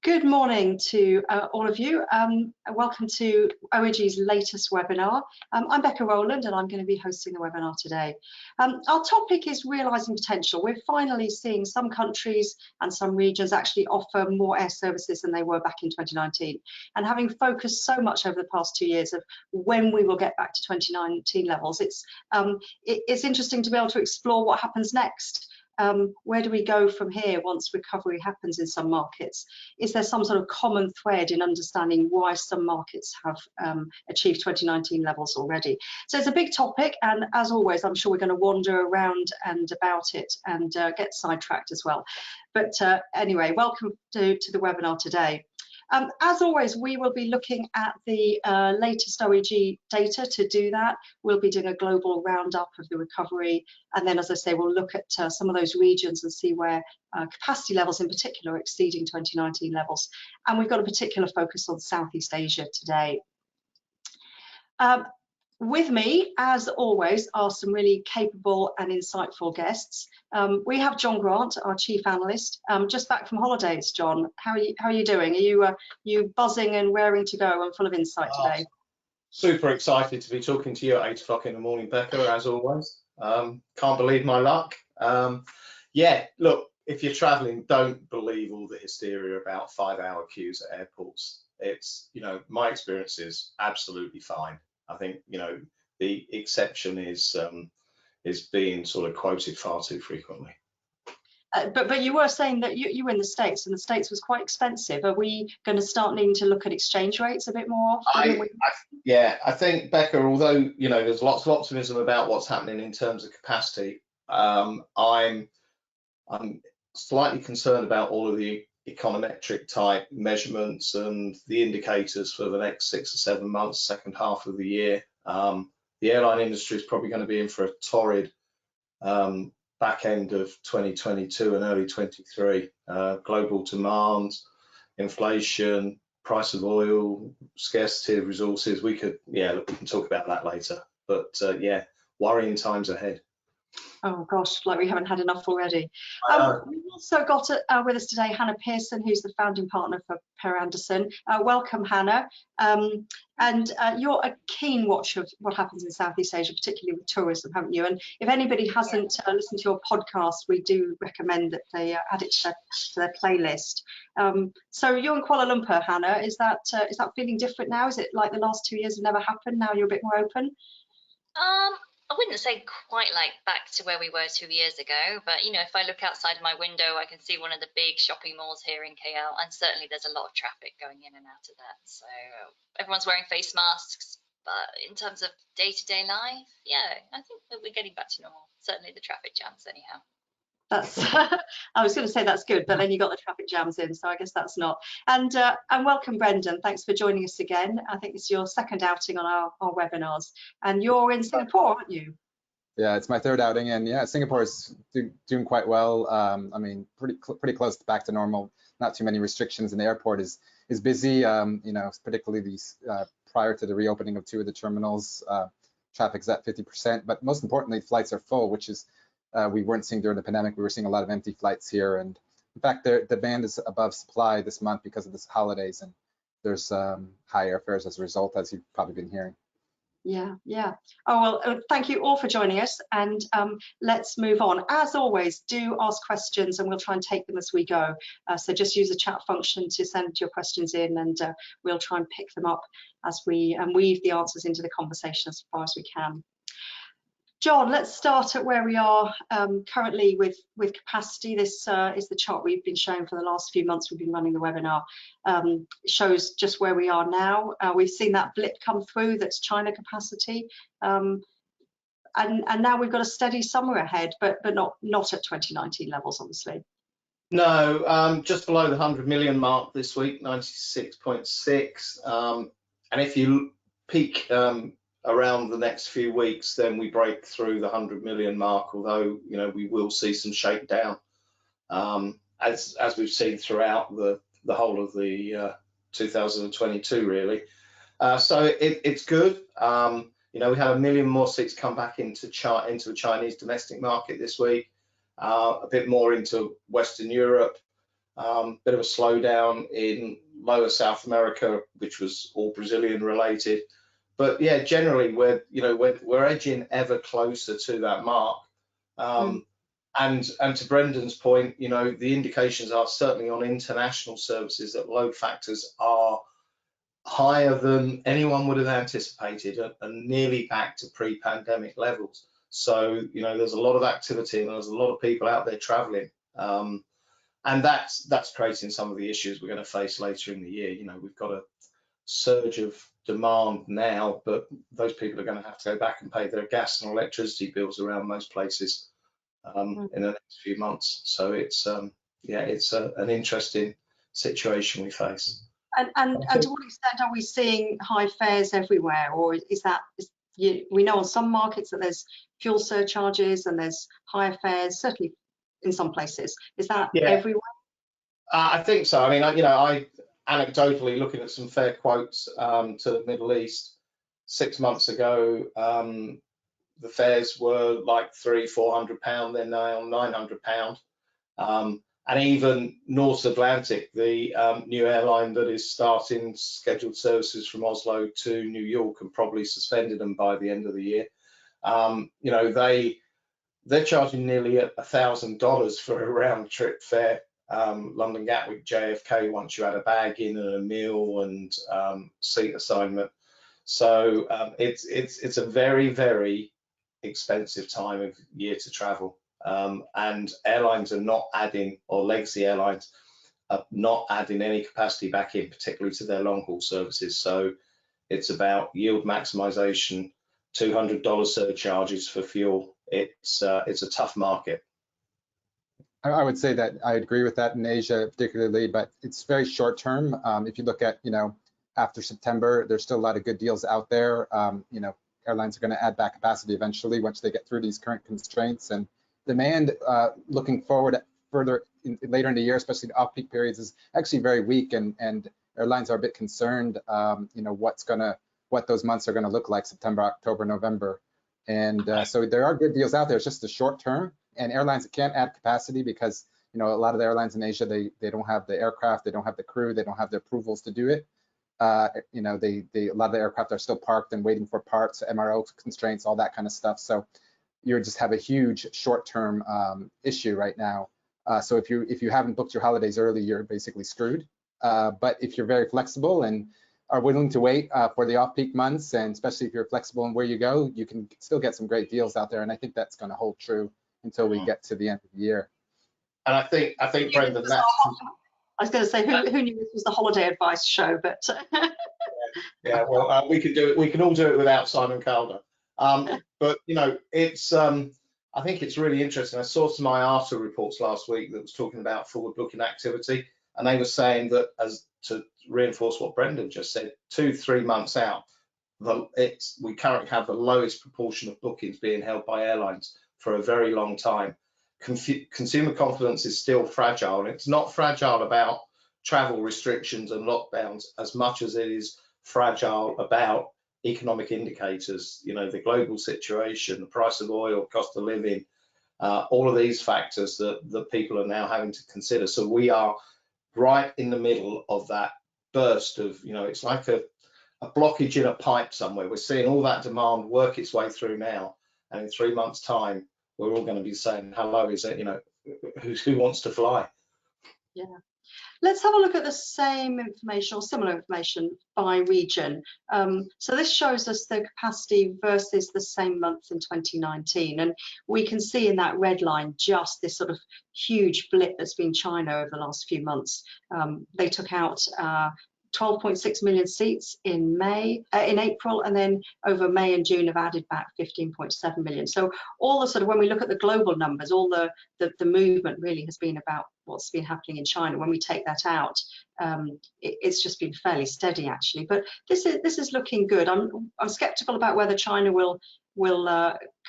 Good morning to all of you. Welcome to OEG's latest webinar. I'm Becca Rowland and I'm going to be hosting the webinar today. Our topic is realising potential. We're finally seeing some countries and some regions actually offer more air services than they were back in 2019. And having focused so much over the past 2 years of when we will get back to 2019 levels, it's interesting to be able to explore what happens next. Where do we go from here once recovery happens in some markets? Is there some sort of common thread in understanding why some markets have achieved 2019 levels already? So it's a big topic, and as always, I'm sure we're going to wander around and about it and get sidetracked as well. But anyway, welcome to the webinar today. As always, we will be looking at the latest OEG data. To do that, we'll be doing a global roundup of the recovery. And then, as I say, we'll look at some of those regions and see where capacity levels in particular are exceeding 2019 levels. And we've got a particular focus on Southeast Asia today. With me, as always, are some really capable and insightful guests. We have John Grant, our chief analyst, just back from holidays. John, how are you doing? Are you buzzing and raring to go and full of insight today? Super excited to be talking to you at 8 o'clock in the morning, Becca, as always. Can't believe my luck. Yeah, look, if you're traveling, don't believe all the hysteria about 5-hour queues at airports. It's, my experience is absolutely fine. I think, the exception is being sort of quoted far too frequently. But you were saying that you were in the States, and the States was quite expensive. Are we going to start needing to look at exchange rates a bit more often? Yeah, I think, Becca, although, there's lots of optimism about what's happening in terms of capacity, I'm slightly concerned about all of the econometric type measurements and the indicators for the next 6 or 7 months, second half of the year. The airline industry is probably going to be in for a torrid back end of 2022 and early 23. Global demand, inflation, price of oil, scarcity of resources. We can talk about that later. But yeah, worrying times ahead. Oh gosh, like we haven't had enough already. We've also got with us today Hannah Pearson, who's the founding partner for Per Anderson. Welcome, Hannah. And you're a keen watcher of what happens in Southeast Asia, particularly with tourism, haven't you? And if anybody hasn't listened to your podcast, we do recommend that they add it to their playlist. So you're in Kuala Lumpur, Hannah. Is that feeling different now? Is it like the last 2 years have never happened? Now you're a bit more open? I wouldn't say quite like back to where we were 2 years ago, but if I look outside my window, I can see one of the big shopping malls here in KL, and certainly there's a lot of traffic going in and out of that. So everyone's wearing face masks, but in terms of day-to-day life, yeah, I think that we're getting back to normal. Certainly the traffic jams, anyhow. That's I was going to say that's good, but then you got the traffic jams in, so I guess that's not. And welcome, Brendan. Thanks for joining us again. I think it's your second outing on our webinars, and you're in Singapore, aren't you? Yeah, it's my third outing, and yeah, Singapore is doing quite well. I mean, pretty close back to normal. Not too many restrictions, and the airport is busy. Particularly these prior to the reopening of 2 of the terminals, traffic's at 50%. But most importantly, flights are full, which is we weren't seeing during the pandemic. We were seeing a lot of empty flights here, and in fact, the demand is above supply this month because of the holidays, and there's high airfares as a result, as you've probably been hearing. Yeah. Oh, well, thank you all for joining us, and let's move on. As always, do ask questions and we'll try and take them as we go. So just use the chat function to send your questions in, and we'll try and pick them up as we weave the answers into the conversation as far as we can. John, let's start at where we are currently with capacity. This is the chart we've been showing for the last few months. We've been running the webinar. It shows just where we are now. We've seen that blip come through. That's China capacity, and now we've got a steady summer ahead, but not at 2019 levels, obviously. No, just below the 100 million mark this week, 96.6. And if you peak around the next few weeks, then we break through the 100 million mark, although we will see some shakedown as we've seen throughout the whole of the 2022 really. So it's good. We had 1 million more seats come back into the Chinese domestic market this week, a bit more into Western Europe, bit of a slowdown in lower South America, which was all Brazilian related. But yeah, generally we're edging ever closer to that mark. And to Brendan's point, the indications are certainly on international services that load factors are higher than anyone would have anticipated and nearly back to pre-pandemic levels. So, there's a lot of activity and there's a lot of people out there traveling. And that's creating some of the issues we're going to face later in the year. We've got a surge of demand now, but those people are going to have to go back and pay their gas and electricity bills around most places in the next few months. So it's an interesting situation we face. And to what extent are we seeing high fares everywhere, or we know on some markets that there's fuel surcharges and there's higher fares, certainly in some places. Is that everywhere? I think so. I mean, I anecdotally looking at some fare quotes to the Middle East 6 months ago, the fares were like £300-400. They're now £900. And even North Atlantic, the new airline that is starting scheduled services from Oslo to New York and probably suspended them by the end of the year, they're charging nearly $1,000 for a round trip fare, London Gatwick JFK, once you add a bag in and a meal and seat assignment. So it's a very, very expensive time of year to travel. And airlines are not adding, or legacy airlines are not adding any capacity back in, particularly to their long haul services. So it's about yield maximization, $200 surcharges for fuel. It's a tough market. I would say that I agree with that in Asia particularly, but it's very short term. If you look at, after September, there's still a lot of good deals out there. Airlines are going to add back capacity eventually once they get through these current constraints, and demand looking forward later in the year, especially the off-peak periods, is actually very weak, and airlines are a bit concerned, what those months are going to look like, September, October, November. And so there are good deals out there. It's just the short term, and airlines can't add capacity because a lot of the airlines in Asia, they don't have the aircraft, they don't have the crew, they don't have the approvals to do it. A lot of the aircraft are still parked and waiting for parts, MRO constraints, all that kind of stuff. So you just have a huge short-term issue right now. So if you haven't booked your holidays early, you're basically screwed. But if you're very flexible and are willing to wait for the off-peak months, and especially if you're flexible in where you go, you can still get some great deals out there. And I think that's going to hold true until we get to the end of the year. And I think Brendan, that's... I was going to say, who knew this was the holiday advice show? But yeah, well, we can do it. We can all do it without Simon Calder. But it's I think it's really interesting. I saw some IATA reports last week that was talking about forward-looking activity, and they were saying that, as to reinforce what Brendan just said, 2-3 months out, we currently have the lowest proportion of bookings being held by airlines for a very long time. Consumer confidence is still fragile, and it's not fragile about travel restrictions and lockdowns as much as it is fragile about economic indicators, the global situation, the price of oil, cost of living, all of these factors that people are now having to consider. So we are right in the middle of that burst of, it's like a blockage in a pipe somewhere. We're seeing all that demand work its way through now, and in 3 months' time, we're all going to be saying, hello, is it, who wants to fly? Yeah. Let's have a look at the same information or similar information by region. So this shows us the capacity versus the same month in 2019. And we can see in that red line just this sort of huge blip that's been China over the last few months. They took out 12.6 million seats in April, and then over May and June have added back 15.7 million. So all the sort of, when we look at the global numbers, all the movement really has been about what's been happening in China. When we take that out, it's just been fairly steady actually. But this is looking good. I'm skeptical about whether China will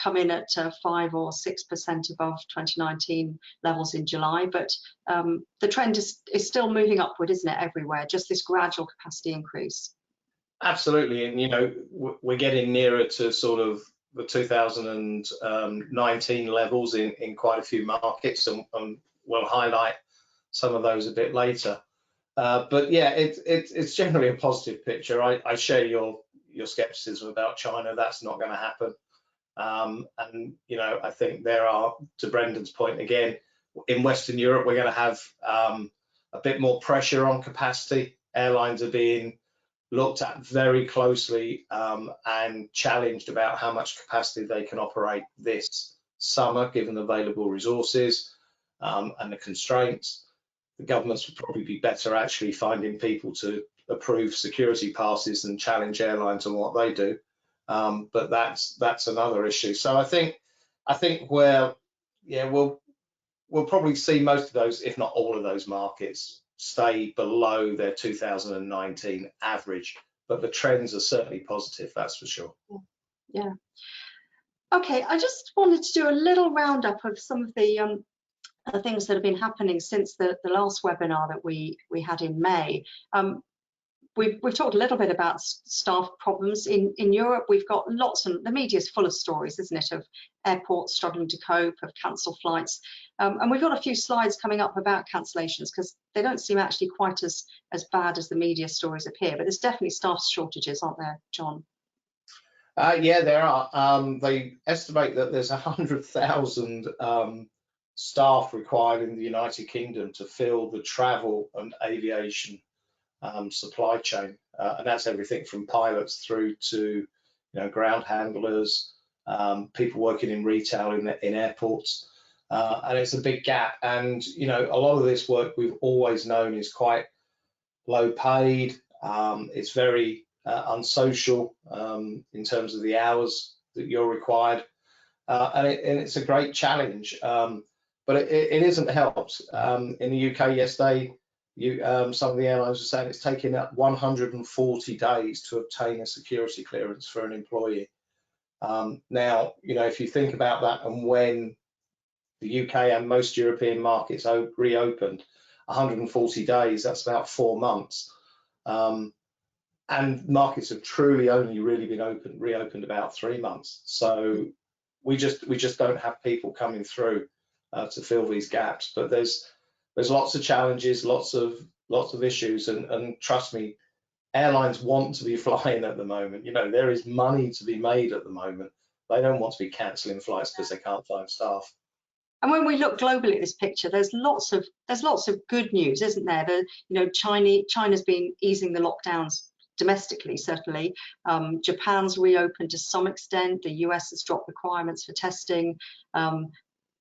come in at 5 or 6% above 2019 levels in July, but the trend is still moving upward, isn't it, everywhere, just this gradual capacity increase. Absolutely, and we're getting nearer to sort of the 2019 levels in quite a few markets, and we'll highlight some of those a bit later. But yeah, it's generally a positive picture. I share your skepticism about China. That's not going to happen. And you know, I think there are, to Brendan's point again, in Western Europe, we're going to have a bit more pressure on capacity. Airlines are being looked at very closely and challenged about how much capacity they can operate this summer, given the available resources and the constraints. The governments would probably be better actually finding people to approve security passes than challenge airlines on what they do. But that's another issue. So I think we'll probably see most of those, if not all of those markets, stay below their 2019 average. But the trends are certainly positive, that's for sure. Yeah. Okay, I just wanted to do a little roundup of some of the things that have been happening since the last webinar that we had in May. We've talked a little bit about staff problems in Europe. We've got lots, and the media is full of stories, isn't it, of airports struggling to cope, of cancelled flights. And we've got a few slides coming up about cancellations because they don't seem actually quite as bad as the media stories appear. But there's definitely staff shortages, aren't there, John? Yeah, there are. They estimate that there's 100,000 staff required in the United Kingdom to fill the travel and aviation supply chain, and that's everything from pilots through to ground handlers, people working in retail in airports, and it's a big gap. And a lot of this work we've always known is quite low paid. It's very unsocial in terms of the hours that you're required, and it's a great challenge, but it isn't helped. In the UK yesterday, some of the airlines were saying it's taking up 140 days to obtain a security clearance for an employee. Now, if you think about that, and when the UK and most European markets reopened, 140 days, that's about 4 months. And markets have truly only really been reopened about 3 months. So we just don't have people coming through to fill these gaps. But there's lots of challenges, lots of issues, and trust me, airlines want to be flying at the moment. There is money to be made at the moment. They don't want to be cancelling flights because they can't find staff. And when we look globally at this picture, there's lots of good news, isn't there? China's been easing the lockdowns domestically, certainly. Japan's reopened to some extent. The US has dropped requirements for testing.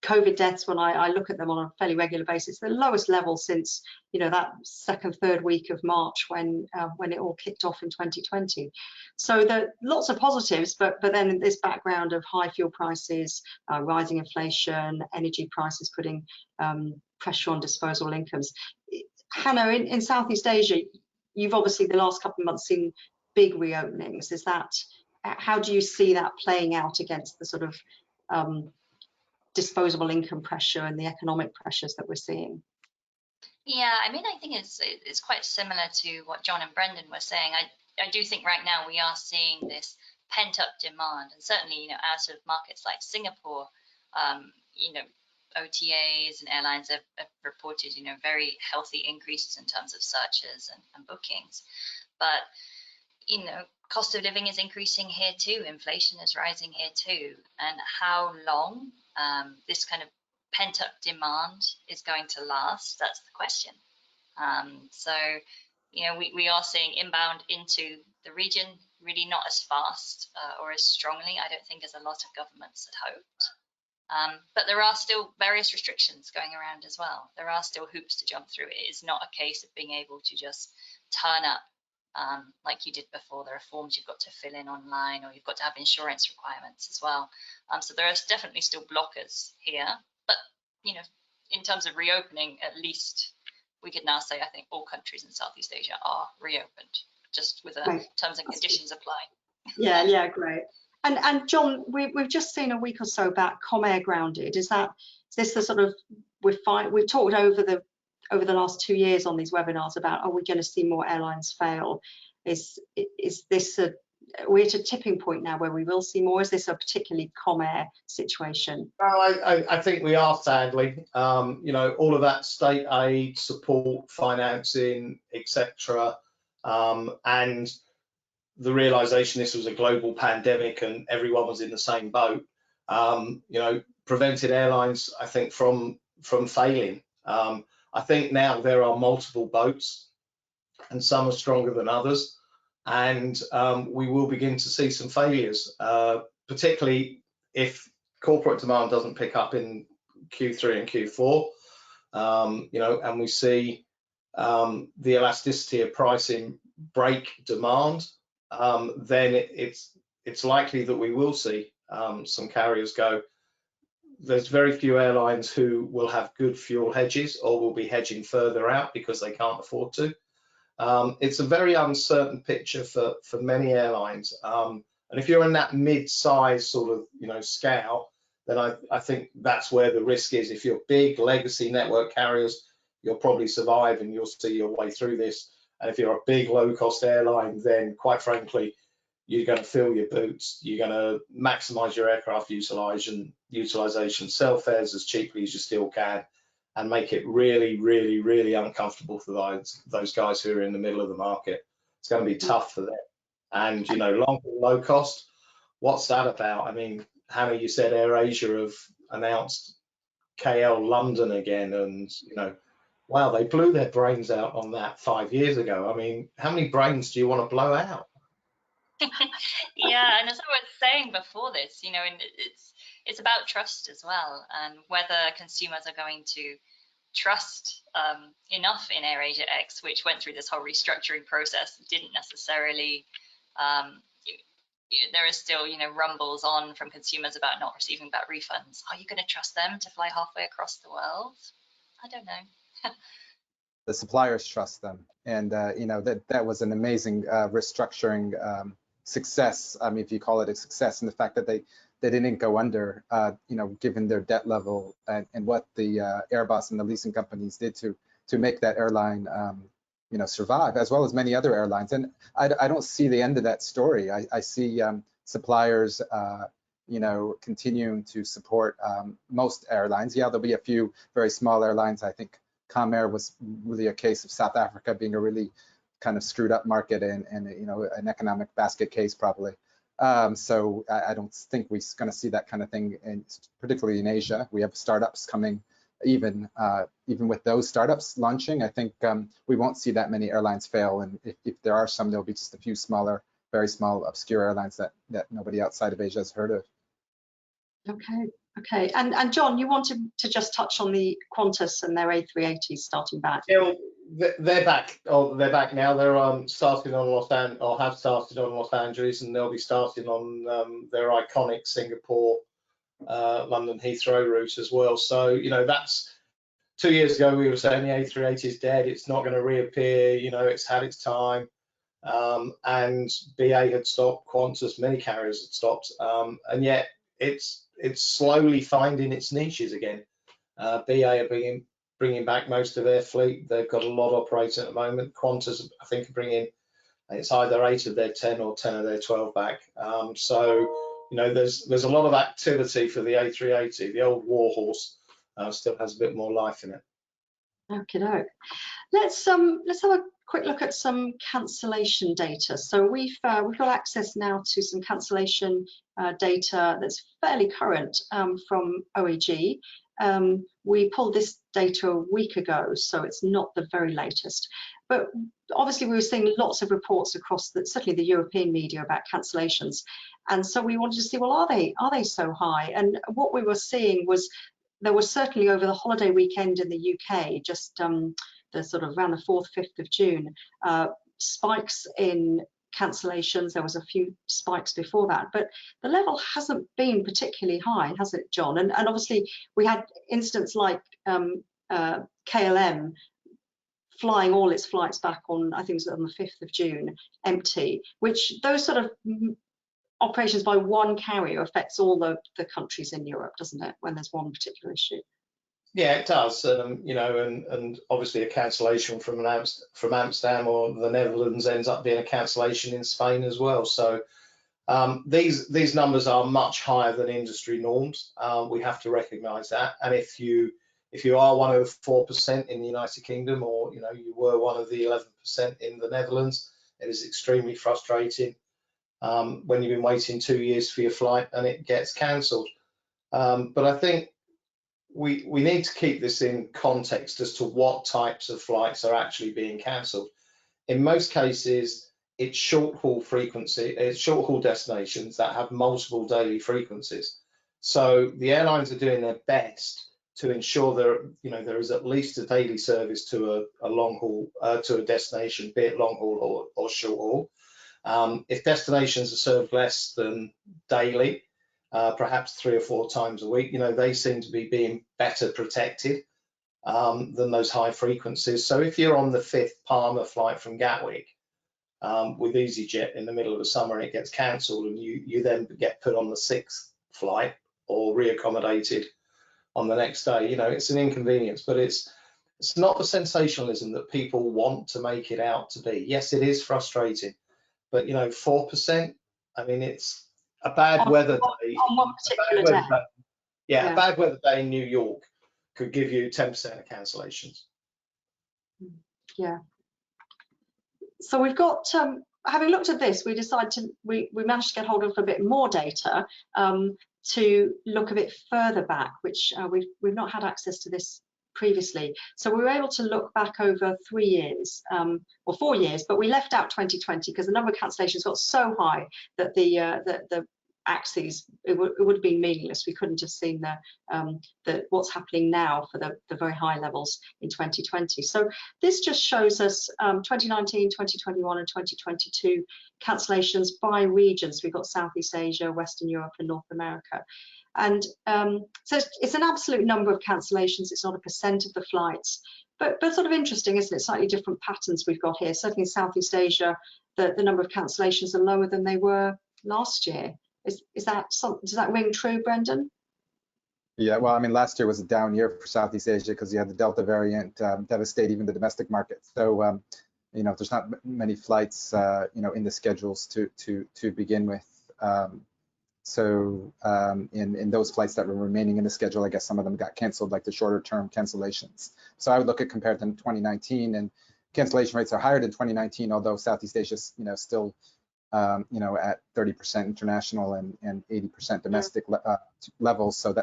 COVID deaths, when I look at them on a fairly regular basis, the lowest level since that second, third week of March when it all kicked off in 2020. So there are lots of positives, but then in this background of high fuel prices, rising inflation, energy prices putting pressure on disposable incomes. Hannah, in Southeast Asia, you've obviously the last couple of months seen big reopenings. How do you see that playing out against the sort of disposable income pressure and the economic pressures that we're seeing? Yeah, I mean, I think it's quite similar to what John and Brendan were saying. I do think right now we are seeing this pent-up demand, and certainly, out of markets like Singapore, OTAs and airlines have reported, very healthy increases in terms of searches and bookings. But, cost of living is increasing here too. Inflation is rising here too. And how long this kind of pent-up demand is going to last, that's the question. So, we are seeing inbound into the region really not as fast or as strongly, I don't think, as a lot of governments had hoped. But there are still various restrictions going around as well. There are still hoops to jump through. It is not a case of being able to just turn up like you did before. There are forms you've got to fill in online, or you've got to have insurance requirements as well. So there are definitely still blockers here. But, in terms of reopening, at least we could now say, I think all countries in Southeast Asia are reopened, just with terms and conditions applying. Yeah, great. And John, we've just seen a week or so back Comair grounded. Is this the sort of, we've talked over the last 2 years on these webinars about, are we going to see more airlines fail? Is this we're at a tipping point now where we will see more? Is this a particularly Comair situation? Well, I think we are, sadly. You know, all of that state aid, support, financing, etc., and the realization this was a global pandemic and everyone was in the same boat, you know, prevented airlines, I think, from failing. I think now there are multiple boats and some are stronger than others, and we will begin to see some failures, particularly if corporate demand doesn't pick up in Q3 and Q4, you know, and we see the elasticity of pricing break demand, then it's likely that we will see some carriers go. There's very few airlines who will have good fuel hedges or will be hedging further out because they can't afford to. It's a very uncertain picture for many airlines. And if you're in that mid-size sort of, you know, scale, then I think that's where the risk is. If you're big legacy network carriers, you'll probably survive and you'll see your way through this. And if you're a big low-cost airline, then quite frankly, you're going to fill your boots. You're going to maximize your aircraft utilization, sell fares as cheaply as you still can, and make it really, really, really uncomfortable for those guys who are in the middle of the market. It's going to be tough for them. And, you know, low cost, what's that about? I mean, Hannah, you said AirAsia have announced KL London again, and, you know, wow, they blew their brains out on that 5 years ago. I mean, how many brains do you want to blow out? Yeah, and as I was saying before this, you know, and it's about trust as well, and whether consumers are going to trust enough in AirAsia X, which went through this whole restructuring process, didn't necessarily. There is still, you know, rumbles on from consumers about not receiving back refunds. Are you going to trust them to fly halfway across the world? I don't know. The suppliers trust them, and you know, that was an amazing restructuring success. I mean, if you call it a success, and the fact that they didn't go under, you know, given their debt level and what the Airbus and the leasing companies did to make that airline, you know, survive, as well as many other airlines. And I don't see the end of that story. I see suppliers, you know, continuing to support most airlines. Yeah, there'll be a few very small airlines. I think Comair was really a case of South Africa being a really kind of screwed up market and you know, an economic basket case probably. So I don't think we're going to see that kind of thing, and particularly in Asia. We have startups coming. Even with those startups launching, I think we won't see that many airlines fail. And if there are some, there'll be just a few smaller, very small, obscure airlines that nobody outside of Asia has heard of. Okay. And John, you wanted to just touch on the Qantas and their A380s starting back. Yeah, they're back. Oh, they're back now. They're starting on have started on Los Angeles, and they'll be starting on their iconic Singapore, London Heathrow route as well. So, you know, that's 2 years ago we were saying the A380 is dead. It's not going to reappear. You know, it's had its time. And BA had stopped. Qantas, many carriers had stopped, and yet it's slowly finding its niches again. BA are bringing back most of their fleet. They've got a lot operating at the moment. Qantas, I think, are bringing, it's either 8 of their 10 or 10 of their 12 back. So, you know, there's a lot of activity for the A380. The old warhorse still has a bit more life in it. Okay, let's have a quick look at some cancellation data. So we've got access now to some cancellation data that's fairly current from OAG. We pulled this data a week ago, so it's not the very latest. But obviously we were seeing lots of reports across certainly the European media about cancellations. And so we wanted to see, well, are they so high? And what we were seeing was there was certainly over the holiday weekend in the UK, just the sort of around the 4th, 5th of June, spikes in cancellations. There was a few spikes before that, but the level hasn't been particularly high, has it, John? And obviously we had incidents like KLM flying all its flights back on, I think it was on the 5th of June, empty, which those sort of operations by one carrier affects all the countries in Europe, doesn't it, when there's one particular issue? Yeah, it does. You know, and obviously a cancellation from Amsterdam or the Netherlands ends up being a cancellation in Spain as well. So, These numbers are much higher than industry norms. We have to recognise that. And if you are one of the 4% in the United Kingdom, or you were one of the 11% in the Netherlands, it is extremely frustrating when you've been waiting 2 years for your flight and it gets cancelled. But I think we need to keep this in context as to what types of flights are actually being cancelled. In most cases, it's short-haul destinations that have multiple daily frequencies. So the airlines are doing their best to ensure there is at least a daily service to a long haul to a destination, be it long haul or short haul. If destinations are served less than daily, perhaps 3 or 4 times a week, they seem to be being better protected than those high frequencies. So if you're on the 5th Palmer flight from Gatwick with EasyJet in the middle of the summer and it gets cancelled, and you then get put on the 6th flight or reaccommodated on the next day, it's an inconvenience, but it's not the sensationalism that people want to make it out to be. Yes, it is frustrating, but 4%, I mean, it's a bad weather day. On one particular day. Yeah, a bad weather day in New York could give you 10% of cancellations. Yeah. So we've got, having looked at this, we decided we managed to get hold of a bit more data to look a bit further back, which we've not had access to this previously. So we were able to look back over 3 years or 4 years, but we left out 2020 because the number of cancellations got so high that the axes, it would have been meaningless. We couldn't have seen the what's happening now for the very high levels in 2020. So this just shows us 2019, 2021 and 2022 cancellations by regions. We've got Southeast Asia, Western Europe and North America. And so it's an absolute number of cancellations. It's not a percent of the flights, but sort of interesting, isn't it? Slightly different patterns we've got here. Certainly in Southeast Asia, the number of cancellations are lower than they were last year. Is that something? Does that ring true, Brendan? Yeah, well, I mean, last year was a down year for Southeast Asia because you had the Delta variant devastate even the domestic market. So, there's not many flights, in the schedules to begin with. In those flights that were remaining in the schedule, I guess some of them got canceled, like the shorter term cancellations. So I would look at compared to 2019, and cancellation rates are higher than 2019, although Southeast Asia, still at 30% international and 80% domestic levels. So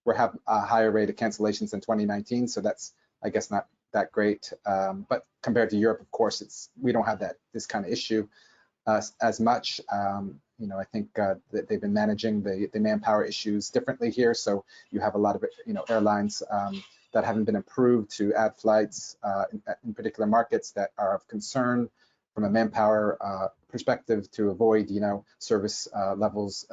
we have a higher rate of cancellations than 2019. So that's, I guess, not that great. But compared to Europe, of course, we don't have this kind of issue as much. I think that they've been managing the manpower issues differently here. So you have a lot of airlines that haven't been approved to add flights in particular markets that are of concern from a manpower perspective to avoid, service levels,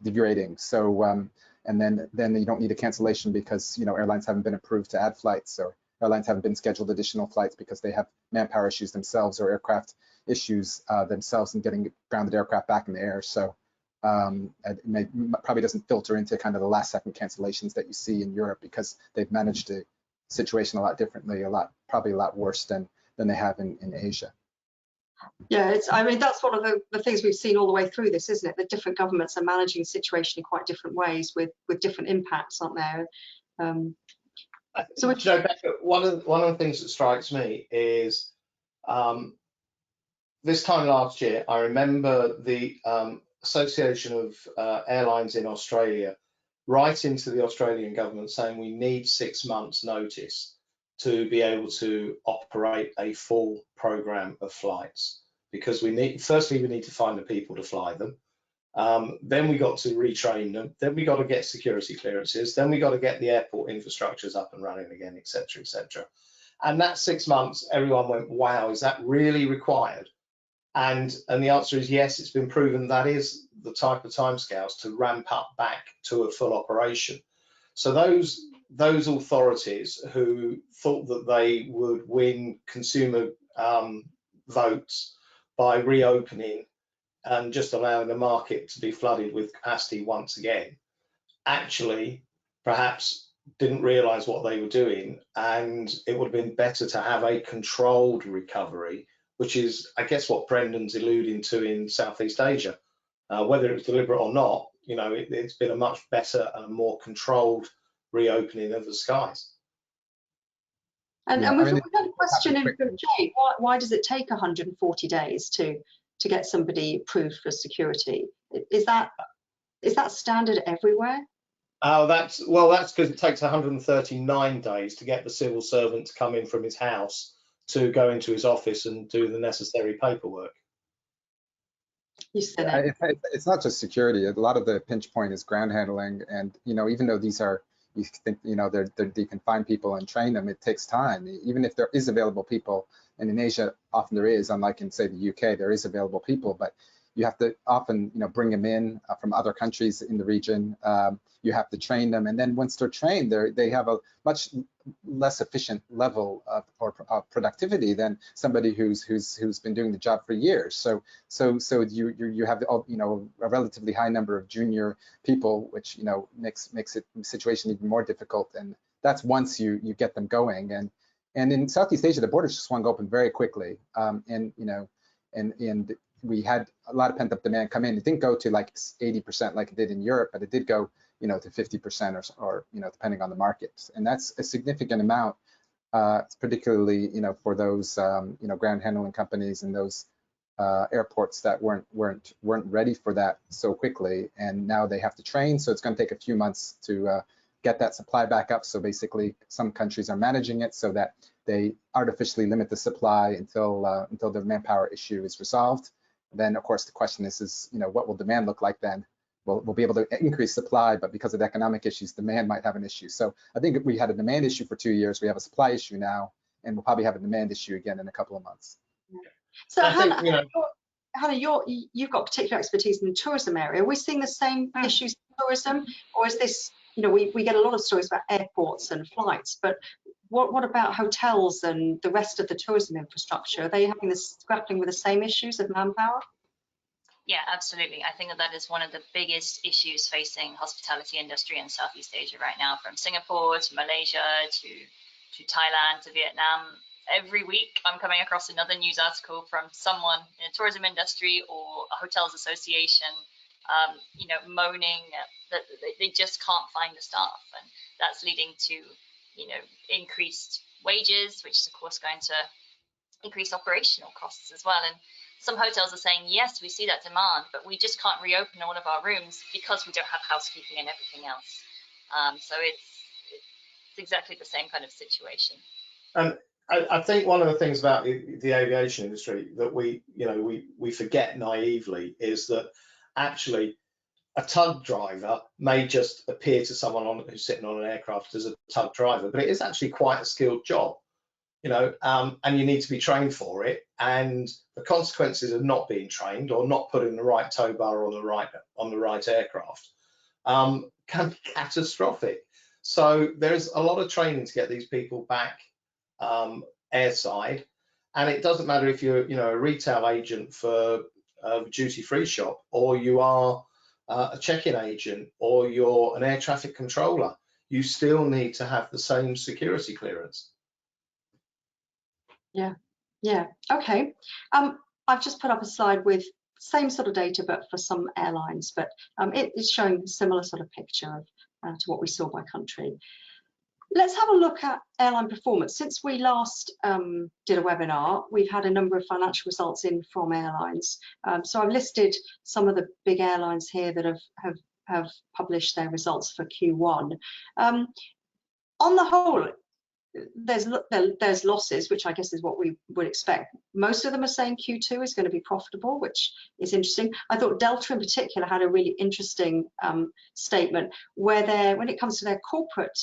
degrading. So, and then you don't need a cancellation because, airlines haven't been approved to add flights, or airlines haven't been scheduled additional flights because they have manpower issues themselves or aircraft issues themselves in getting grounded aircraft back in the air. So it probably doesn't filter into kind of the last second cancellations that you see in Europe because they've managed the situation a lot differently, probably a lot worse than they have in Asia. Yeah, I mean, that's one of the things we've seen all the way through this, isn't it? That different governments are managing the situation in quite different ways with different impacts, aren't there? So, Becca, one of the things that strikes me is this time last year, I remember the Association of Airlines in Australia writing to the Australian government saying we need 6 months notice to be able to operate a full program of flights, because firstly we need to find the people to fly them, then we got to retrain them, then we got to get security clearances, then we got to get the airport infrastructures up and running again, etc., etc. And that 6 months, everyone went, wow, is that really required? And the answer is yes. It's been proven that is the type of timescales to ramp up back to a full operation. So those authorities who thought that they would win consumer votes by reopening and just allowing the market to be flooded with capacity once again, actually perhaps didn't realize what they were doing, and it would have been better to have a controlled recovery, which is, I guess, what Brendan's alluding to in Southeast Asia. Whether it was deliberate or not, you know, it's been a much better and a more controlled reopening of the skies. And, Yeah, and I we've mean, got a question in quickly. from Jay. Why does it take 140 days to get somebody approved for security? Is that standard everywhere? That's because it takes 139 days to get the civil servant to come in from his house to go into his office and do the necessary paperwork. You said it. It's not just security. A lot of the pinch point is ground handling, and you know, even though these are, you think, you know, they can find people and train them, it takes time. Even if there is available people, and in Asia often there is, unlike in say the UK, there is available people, but you have to often, you know, bring them in from other countries in the region. You have to train them, and then once they're trained, they have a much less efficient level of productivity than somebody who's been doing the job for years. So you have, you know, a relatively high number of junior people, which, you know, makes it situation even more difficult. And that's once you get them going. And in Southeast Asia, the borders just swung open very quickly. And you know, and we had a lot of pent-up demand come in. It didn't go to like 80% like it did in Europe, but it did go, you know, to 50% or you know, depending on the market. And that's a significant amount, particularly, you know, for those you know, ground handling companies and those airports that weren't ready for that so quickly. And now they have to train, so it's going to take a few months to get that supply back up. So basically, some countries are managing it so that they artificially limit the supply until the manpower issue is resolved. Then, of course, the question is, you know, what will demand look like then? We'll be able to increase supply, but because of economic issues, demand might have an issue. So I think we had a demand issue for 2 years. We have a supply issue now, and we'll probably have a demand issue again in a couple of months. So I think, you know, Hannah, you've got particular expertise in the tourism area. Are we seeing the same issues in tourism, or is this, you know, we get a lot of stories about airports and flights, but what about hotels and the rest of the tourism infrastructure? Are they grappling with the same issues of manpower? Yeah, absolutely. I think that is one of the biggest issues facing hospitality industry in Southeast Asia right now, from Singapore to Malaysia to Thailand to Vietnam. Every week I'm coming across another news article from someone in the tourism industry or a hotels association, you know, moaning that they just can't find the staff, and that's leading to, you know, increased wages, which is of course going to increase operational costs as well. And some hotels are saying, yes, we see that demand, but we just can't reopen all of our rooms because we don't have housekeeping and everything else. So it's exactly the same kind of situation. And I think one of the things about the aviation industry that we forget naively is that actually a tug driver may just appear to someone who's sitting on an aircraft as a tug driver, but it is actually quite a skilled job, you know, and you need to be trained for it. And the consequences of not being trained or not putting the right tow bar on the right aircraft can be catastrophic. So there's a lot of training to get these people back airside, and it doesn't matter if you're, you know, a retail agent for a duty-free shop, or you are a check-in agent, or you're an air traffic controller. You still need to have the same security clearance. Yeah, okay. I've just put up a slide with same sort of data, but for some airlines, but it is showing a similar sort of picture to what we saw by country. Let's have a look at airline performance. Since we last did a webinar, we've had a number of financial results in from airlines. So I've listed some of the big airlines here that have published their results for Q1. On the whole, there's losses, which I guess is what we would expect. Most of them are saying Q2 is going to be profitable, which is interesting. I thought Delta in particular had a really interesting statement where when it comes to their corporate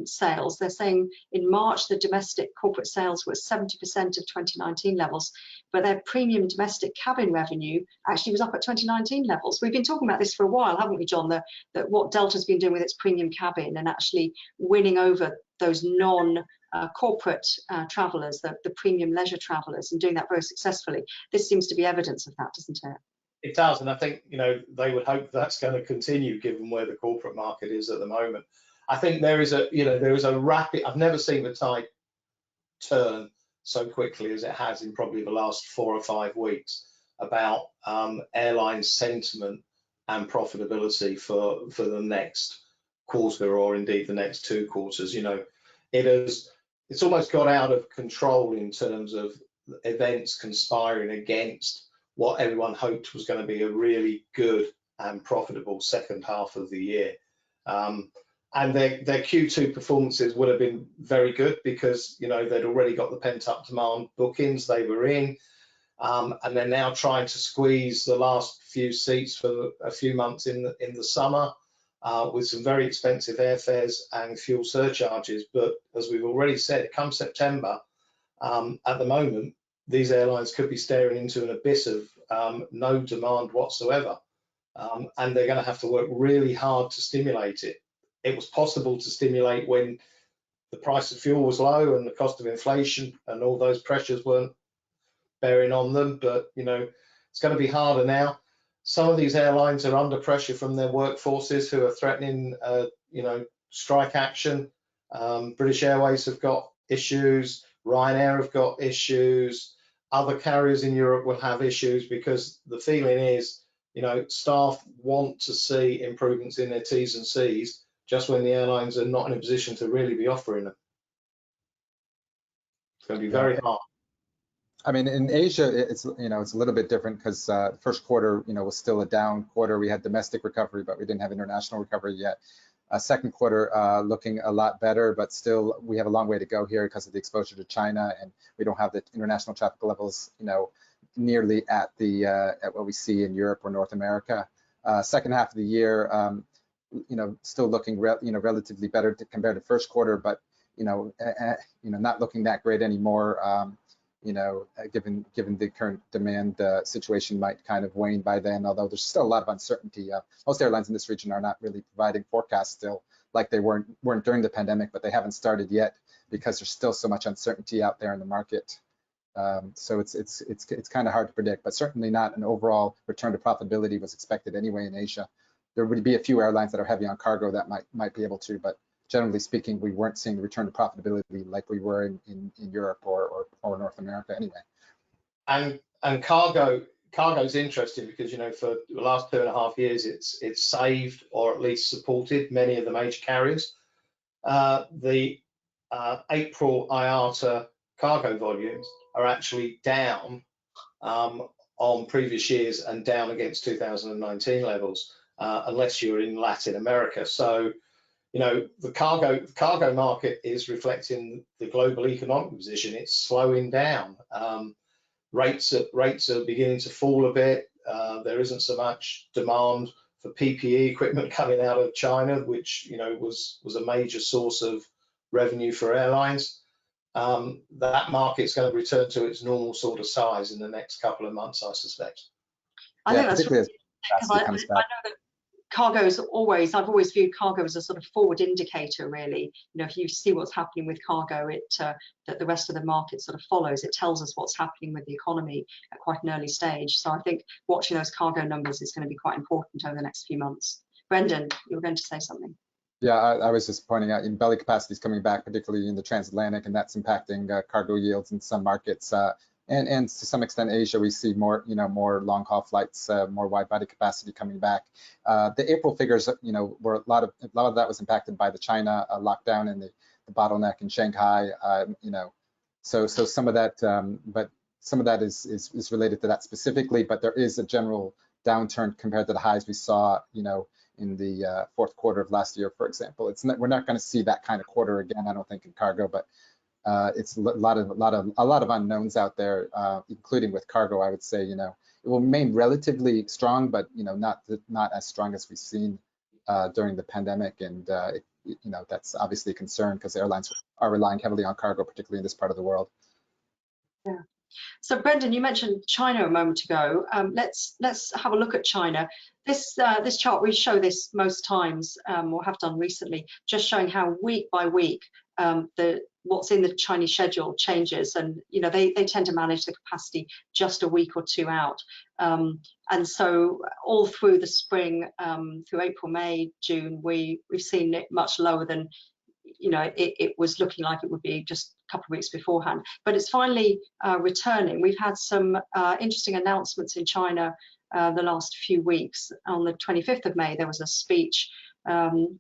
sales, they're saying in March the domestic corporate sales were 70% of 2019 levels, but their premium domestic cabin revenue actually was up at 2019 levels. We've been talking about this for a while, haven't we, John, that what Delta's been doing with its premium cabin and actually winning over those non-corporate travellers, the premium leisure travellers, and doing that very successfully. This seems to be evidence of that, doesn't it? It does, and I think, you know, they would hope that's going to continue given where the corporate market is at the moment. I think there is a rapid, I've never seen the tide turn so quickly as it has in probably the last 4 or 5 weeks. about airline sentiment and profitability for the next quarter, or indeed the next 2 quarters. You know, it's almost got out of control in terms of events conspiring against what everyone hoped was going to be a really good and profitable second half of the year. And their Q2 performances would have been very good because, you know, they'd already got the pent-up demand bookings they were in, and they're now trying to squeeze the last few seats for a few months in the summer with some very expensive airfares and fuel surcharges. But as we've already said, come September, at the moment, these airlines could be staring into an abyss of no demand whatsoever, and they're going to have to work really hard to stimulate it. It was possible to stimulate when the price of fuel was low and the cost of inflation and all those pressures weren't bearing on them, but you know, it's going to be harder now. Some of these airlines are under pressure from their workforces who are threatening, you know, strike action. British Airways have got issues, Ryanair have got issues, other carriers in Europe will have issues, because the feeling is, you know, staff want to see improvements in their T's and C's just when the airlines are not in a position to really be offering them. It's going to be very hard. I mean, in Asia, it's, you know, it's a little bit different because first quarter, you know, was still a down quarter. We had domestic recovery, but we didn't have international recovery yet. Second quarter looking a lot better, but still we have a long way to go here because of the exposure to China, and we don't have the international traffic levels, you know, nearly at what we see in Europe or North America. Second half of the year, you know, still looking relatively better compared to first quarter, but you know, not looking that great anymore. You know, given the current demand situation might kind of wane by then, although there's still a lot of uncertainty. Most airlines in this region are not really providing forecasts still, like they weren't during the pandemic, but they haven't started yet because there's still so much uncertainty out there in the market. So it's kind of hard to predict, but certainly not an overall return to profitability was expected anyway in Asia. There would be a few airlines that are heavy on cargo that might be able to, but generally speaking, we weren't seeing the return to profitability like we were in Europe or North America anyway. And cargo's interesting because, you know, for the last 2.5 years, it's saved or at least supported many of the major carriers. The April IATA cargo volumes are actually down on previous years and down against 2019 levels, unless you're in Latin America. So, you know, the cargo market is reflecting the global economic position. It's slowing down. Rates are beginning to fall a bit. There isn't so much demand for PPE equipment coming out of China, which, you know, was a major source of revenue for airlines. That market's going to return to its normal sort of size in the next couple of months, I suspect. I think that's really, I know that cargo is always, I've always viewed cargo as a sort of forward indicator, really. You know, if you see what's happening with cargo, that the rest of the market sort of follows. It tells us what's happening with the economy at quite an early stage. So I think watching those cargo numbers is going to be quite important over the next few months. Brendan, you were going to say something. Yeah, I was just pointing out in belly capacity is coming back, particularly in the transatlantic, and that's impacting cargo yields in some markets. And to some extent, Asia, we see more, you know, more long haul flights, more wide body capacity coming back. The April figures, you know, were a lot of that was impacted by the China lockdown and the bottleneck in Shanghai. You know, so some of that, but some of that is related to that specifically. But there is a general downturn compared to the highs we saw, you know, in the fourth quarter of last year, for example. We're not going to see that kind of quarter again, I don't think, in cargo, but it's a lot of unknowns out there, including with cargo. I would say, you know, it will remain relatively strong, but you know, not as strong as we've seen during the pandemic, and you know, that's obviously a concern because airlines are relying heavily on cargo, particularly in this part of the world. Yeah. So Brendan, you mentioned China a moment ago. Let's have a look at China. This chart, we show this most times, or have done recently, just showing how week by week what's in the Chinese schedule changes, and you know, they tend to manage the capacity just a week or two out, and so all through the spring, through April, May, June, we've seen it much lower than, you know, it was looking like it would be just couple of weeks beforehand, but it's finally returning. We've had some interesting announcements in China the last few weeks. On the 25th of May, there was a speech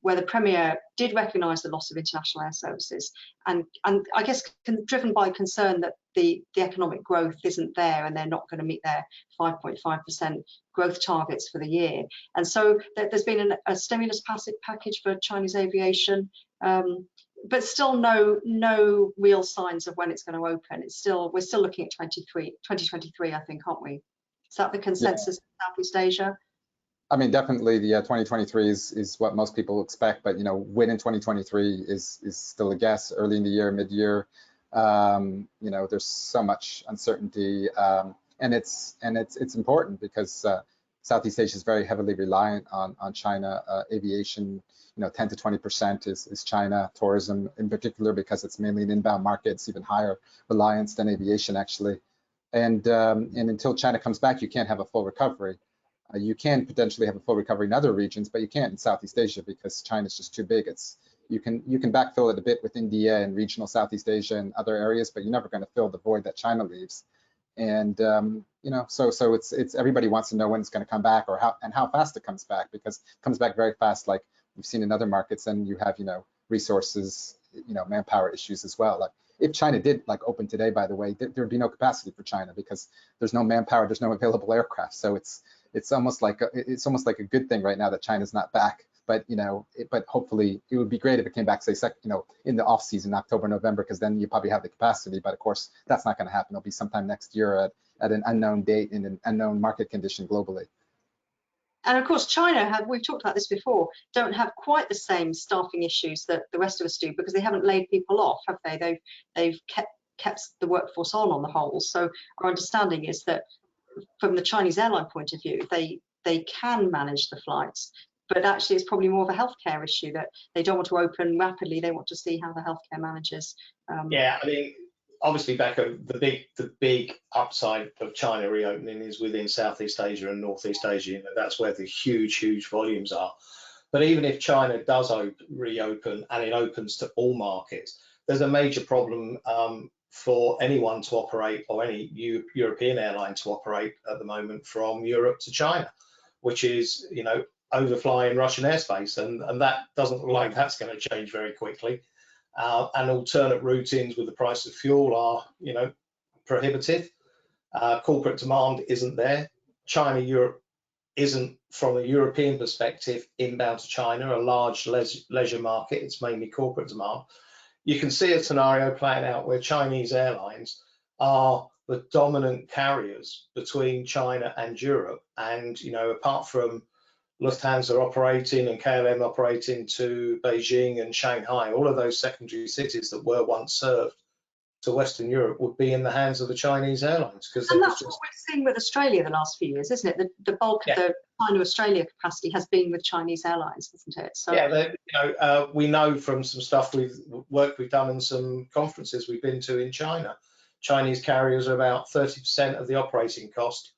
where the Premier did recognise the loss of international air services, and I guess driven by concern that the economic growth isn't there and they're not going to meet their 5.5% growth targets for the year. And so there's been a stimulus package for Chinese aviation, but still no real signs of when it's going to open. We're still looking at 2023, I think, aren't we? Is that the consensus in Southeast Asia? I mean, definitely the 2023 is what most people expect, but when in 2023 is still a guess. Early in the year, mid-year, there's so much uncertainty, and it's important because Southeast Asia is very heavily reliant on China aviation. 10 to 20% is China tourism in particular, because it's mainly an inbound market. It's even higher reliance than aviation actually, and until China comes back, you can't have a full recovery. You can potentially have a full recovery in other regions, but you can't in Southeast Asia because China's just too big. You can backfill it a bit with India and regional Southeast Asia and other areas, but you're never going to fill the void that China leaves. And so it's everybody wants to know when it's going to come back or how fast it comes back, because it comes back very fast, like we've seen in other markets. And you have resources, manpower issues as well. Like if China did open today, by the way, there'd be no capacity for China because there's no manpower, there's no available aircraft. So it's almost like a good thing right now that China's not back. But but hopefully it would be great if it came back, say, in the off season, October, November, because then you probably have the capacity. But of course, that's not going to happen. It'll be sometime next year at an unknown date in an unknown market condition globally. And of course, China we've talked about this before, don't have quite the same staffing issues that the rest of us do, because they haven't laid people off, have they? They've kept the workforce on the whole. So our understanding is that from the Chinese airline point of view, they can manage the flights, but actually it's probably more of a healthcare issue that they don't want to open rapidly. They want to see how the healthcare manages. Yeah, I mean, obviously, Becca, the big upside of China reopening is within Southeast Asia and Northeast Asia. That's where the huge volumes are. But even if China does reopen and it opens to all markets, there's a major problem for anyone to operate, or any European airline to operate at the moment from Europe to China, which is overflying Russian airspace, and that doesn't look like that's going to change very quickly. And alternate routings with the price of fuel are prohibitive. Corporate demand isn't there. Europe isn't, from a European perspective, inbound to China, a large leisure market. It's mainly corporate demand. You can see a scenario playing out where Chinese airlines are the dominant carriers between China and Europe. And, apart from Lufthansa operating and KLM operating to Beijing and Shanghai, all of those secondary cities that were once served to Western Europe would be in the hands of the Chinese airlines. And that's what we're seeing with Australia the last few years, isn't it? The bulk of the China-Australia capacity has been with Chinese airlines, isn't it? So yeah, we know from some stuff we've done and some conferences we've been to in China, Chinese carriers are about 30% of the operating cost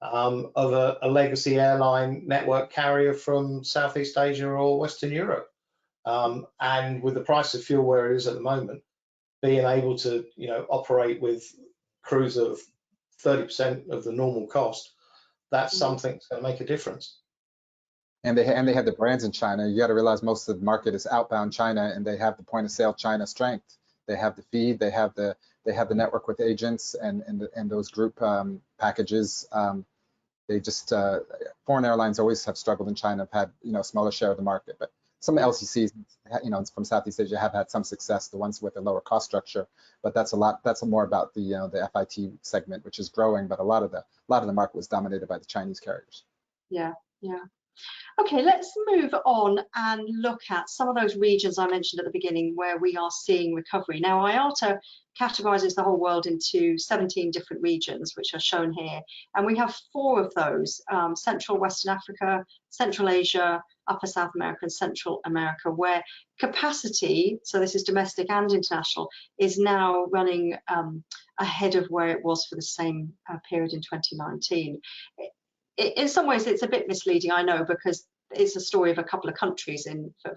of a legacy airline network carrier from Southeast Asia or Western Europe. And with the price of fuel where it is at the moment, being able to operate with crews of 30% of the normal cost, that's something that's going to make a difference. And they have the brands in China. You got to realize most of the market is outbound China, and they have the point of sale China strength. They have the feed, they have the network with agents and those group packages. They just foreign airlines always have struggled in China, have had a smaller share of the market, but some LCCs from Southeast Asia have had some success, the ones with a lower cost structure. But that's more about the FIT segment, which is growing, but a lot of the market was dominated by the Chinese carriers. Yeah. Okay, let's move on and look at some of those regions I mentioned at the beginning where we are seeing recovery. Now, IATA categorizes the whole world into 17 different regions, which are shown here. And we have 4 of those, Central Western Africa, Central Asia, Upper South America, and Central America, where capacity, so this is domestic and international, is now running ahead of where it was for the same period in 2019. In some ways, it's a bit misleading, I know, because it's a story of a couple of countries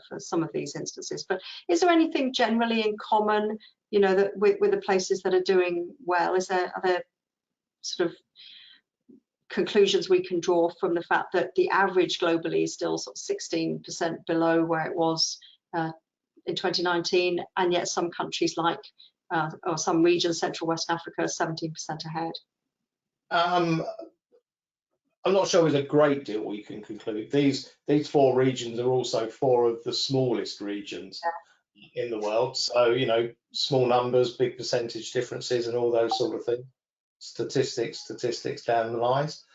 for some of these instances. But is there anything generally in common, that with the places that are doing well? Are there sort of conclusions we can draw from the fact that the average globally is still sort of 16% below where it was in 2019, and yet some countries or some regions, Central West Africa, are 17% ahead? I'm not sure there's a great deal we can conclude. These 4 regions are also 4 of the smallest regions in the world. So, small numbers, big percentage differences and all those sort of things. Statistics down the lines.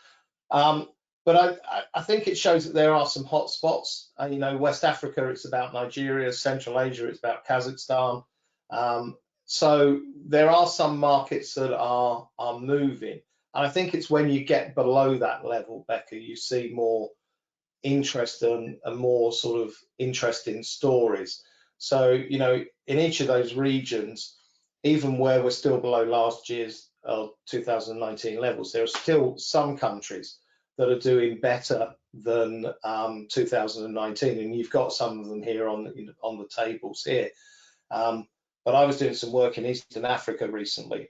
But I think it shows that there are some hot spots. West Africa, it's about Nigeria. Central Asia, it's about Kazakhstan. So there are some markets that are moving. And I think it's when you get below that level, Becca, you see more interest and more sort of interesting stories. So, in each of those regions, even where we're still below last year's 2019 levels, there are still some countries that are doing better than 2019, and you've got some of them here on the tables here. But I was doing some work in Eastern Africa recently,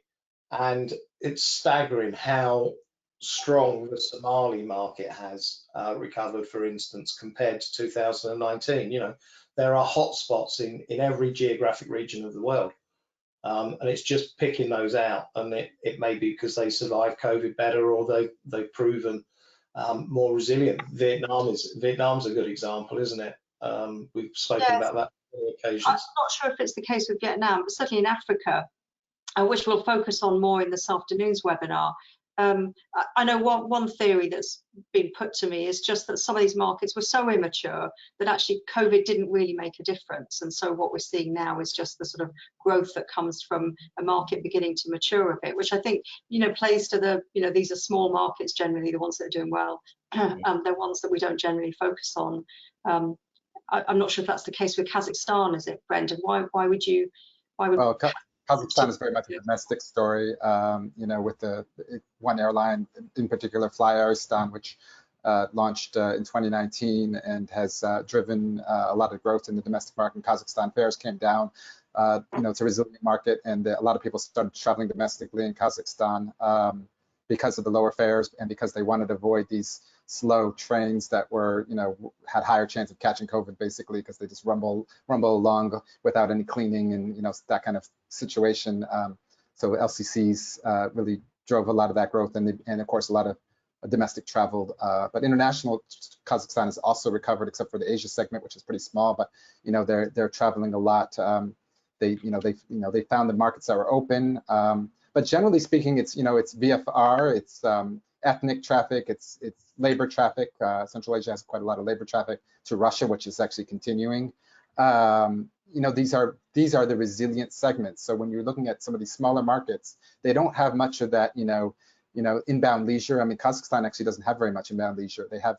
and it's staggering how strong the Somali market has recovered, for instance, compared to 2019. There are hotspots in every geographic region of the world. And it's just picking those out, and it may be because they survived COVID better, or they've proven more resilient. Vietnam's a good example, isn't it? We've spoken about that on occasions. I'm not sure if it's the case with Vietnam, but certainly in Africa, which we'll focus on more in this afternoon's webinar. I know one theory that's been put to me is just that some of these markets were so immature that actually COVID didn't really make a difference. And so what we're seeing now is just the sort of growth that comes from a market beginning to mature a bit, which I think, plays to these are small markets, generally the ones that are doing well. They're ones that we don't generally focus on. I'm not sure if that's the case with Kazakhstan, is it, Brendan? Why would Kazakhstan is very much a domestic story, with the one airline in particular, Fly Aristan, which launched in 2019 and has driven a lot of growth in the domestic market. Kazakhstan fares came down. It's a resilient market, and a lot of people started traveling domestically in Kazakhstan because of the lower fares and because they wanted to avoid these slow trains that were, had higher chance of catching COVID, basically, because they just rumble along without any cleaning and, that kind of situation. So LCCs really drove a lot of that growth, and of course, a lot of domestic travel. But international, Kazakhstan has also recovered, except for the Asia segment, which is pretty small. But they're traveling a lot. They found the markets that were open. But generally speaking, it's VFR, it's ethnic traffic, it's labor traffic. Central Asia has quite a lot of labor traffic to Russia, which is actually continuing. These are the resilient segments. So when you're looking at some of these smaller markets, they don't have much of that, inbound leisure. I mean, Kazakhstan actually doesn't have very much inbound leisure. They have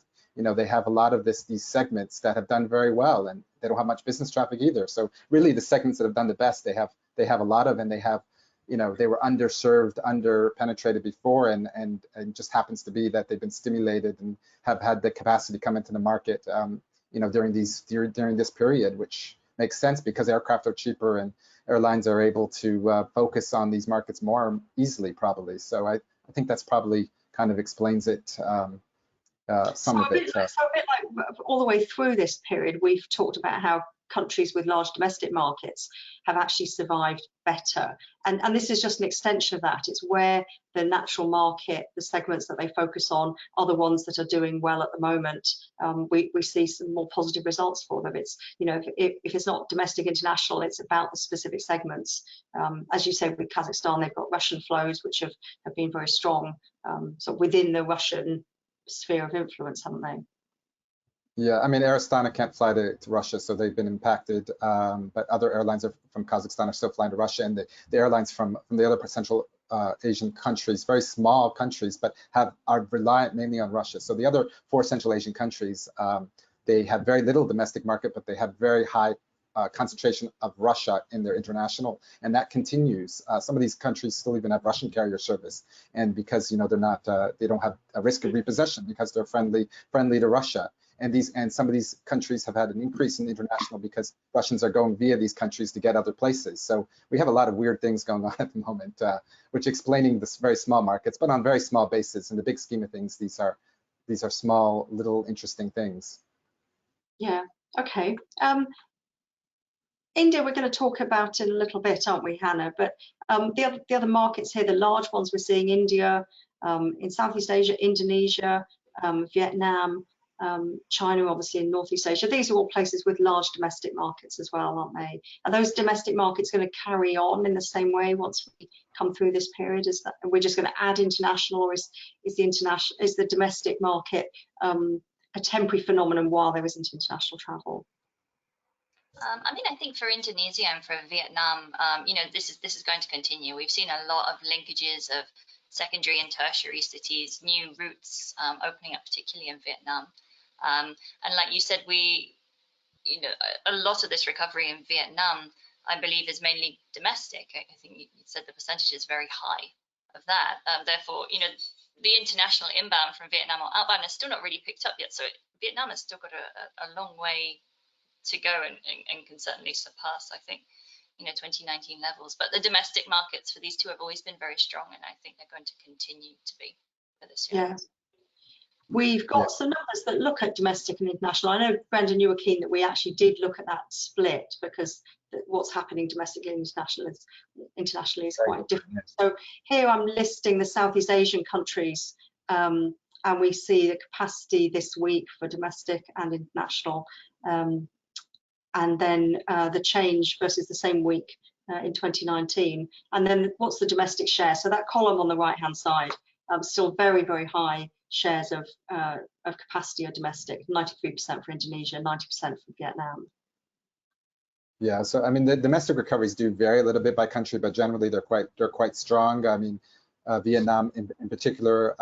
a lot of these segments that have done very well, and they don't have much business traffic either. So really, the segments that have done the best, they have a lot of, and they have. They were underserved, underpenetrated before, and just happens to be that they've been stimulated and have had the capacity come into the market, during this period, which makes sense because aircraft are cheaper and airlines are able to focus on these markets more easily, probably. So I think that's probably kind of explains it. Some of it. So a bit like all the way through this period, we've talked about how countries with large domestic markets have actually survived better, and this is just an extension of that. It's where the natural market, the segments that they focus on, are the ones that are doing well at the moment. We see some more positive results for them. It's if it's not domestic international, it's about the specific segments. As you said, with Kazakhstan, they've got Russian flows which have been very strong, so within the Russian sphere of influence, haven't they? Yeah, I mean, Air Astana can't fly to Russia, so they've been impacted. But other airlines from Kazakhstan are still flying to Russia, and the airlines from the other Central Asian countries, very small countries, but are reliant mainly on Russia. So the other 4 Central Asian countries, they have very little domestic market, but they have very high concentration of Russia in their international, and that continues. Some of these countries still even have Russian carrier service, and because they're not, they don't have a risk of repossession because they're friendly to Russia. and some of these countries have had an increase in international because Russians are going via these countries to get other places. So we have a lot of weird things going on at the moment, which explaining this very small markets, but on very small basis. In the big scheme of things, these are small, little interesting things. Yeah. Okay. India, we're going to talk about in a little bit, aren't we, Hannah? But the other markets here, the large ones we're seeing, India, in Southeast Asia, Indonesia, Vietnam, China, obviously in Northeast Asia. These are all places with large domestic markets as well, aren't they? Are those domestic markets going to carry on in the same way once we come through this period? Is that we're just going to add international, or is the domestic market a temporary phenomenon while there isn't international travel? I mean, I think for Indonesia and for Vietnam, you know, this is going to continue. We've seen a lot of linkages of secondary and tertiary cities, new routes opening up, particularly in Vietnam. And like you said, you know, a lot of this recovery in Vietnam, I believe, is mainly domestic. I think you said the percentage is very high of that. Therefore, you know, the international inbound from Vietnam or outbound is still not really picked up yet. So Vietnam has still got a long way to go and can certainly surpass, I think, you know, 2019 levels. But the domestic markets for these two have always been very strong, and I think they're going to continue to be for this year. Yeah. We've got some numbers that look at domestic and international. I know, Brendan, you were keen that we actually did look at that split, because what's happening domestically and internationally is quite different. So here I'm listing the Southeast Asian countries, and we see the capacity this week for domestic and international, and then the change versus the same week in 2019. And then what's the domestic share? So that column on the right-hand side, still very, very high shares of capacity are domestic, 93% for Indonesia, 90% for Vietnam. Yeah, so I mean, the domestic recoveries do vary a little bit by country, but generally they're quite strong. I mean, Vietnam in particular,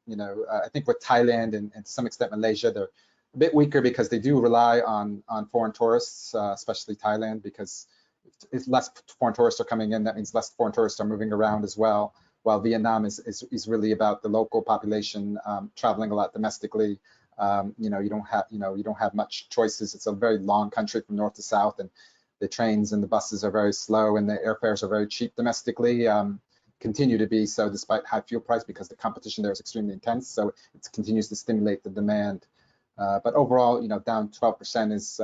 you know, I think with Thailand and to some extent Malaysia, they're a bit weaker because they do rely on foreign tourists, especially Thailand, because if less foreign tourists are coming in, that means less foreign tourists are moving around as well. While Vietnam is really about the local population traveling a lot domestically. You know, you don't have much choices. It's a very long country from north to south, and the trains and the buses are very slow, and the airfares are very cheap domestically. Continue to be so despite high fuel price, because the competition there is extremely intense. So it continues to stimulate the demand. But overall, you know, down 12% is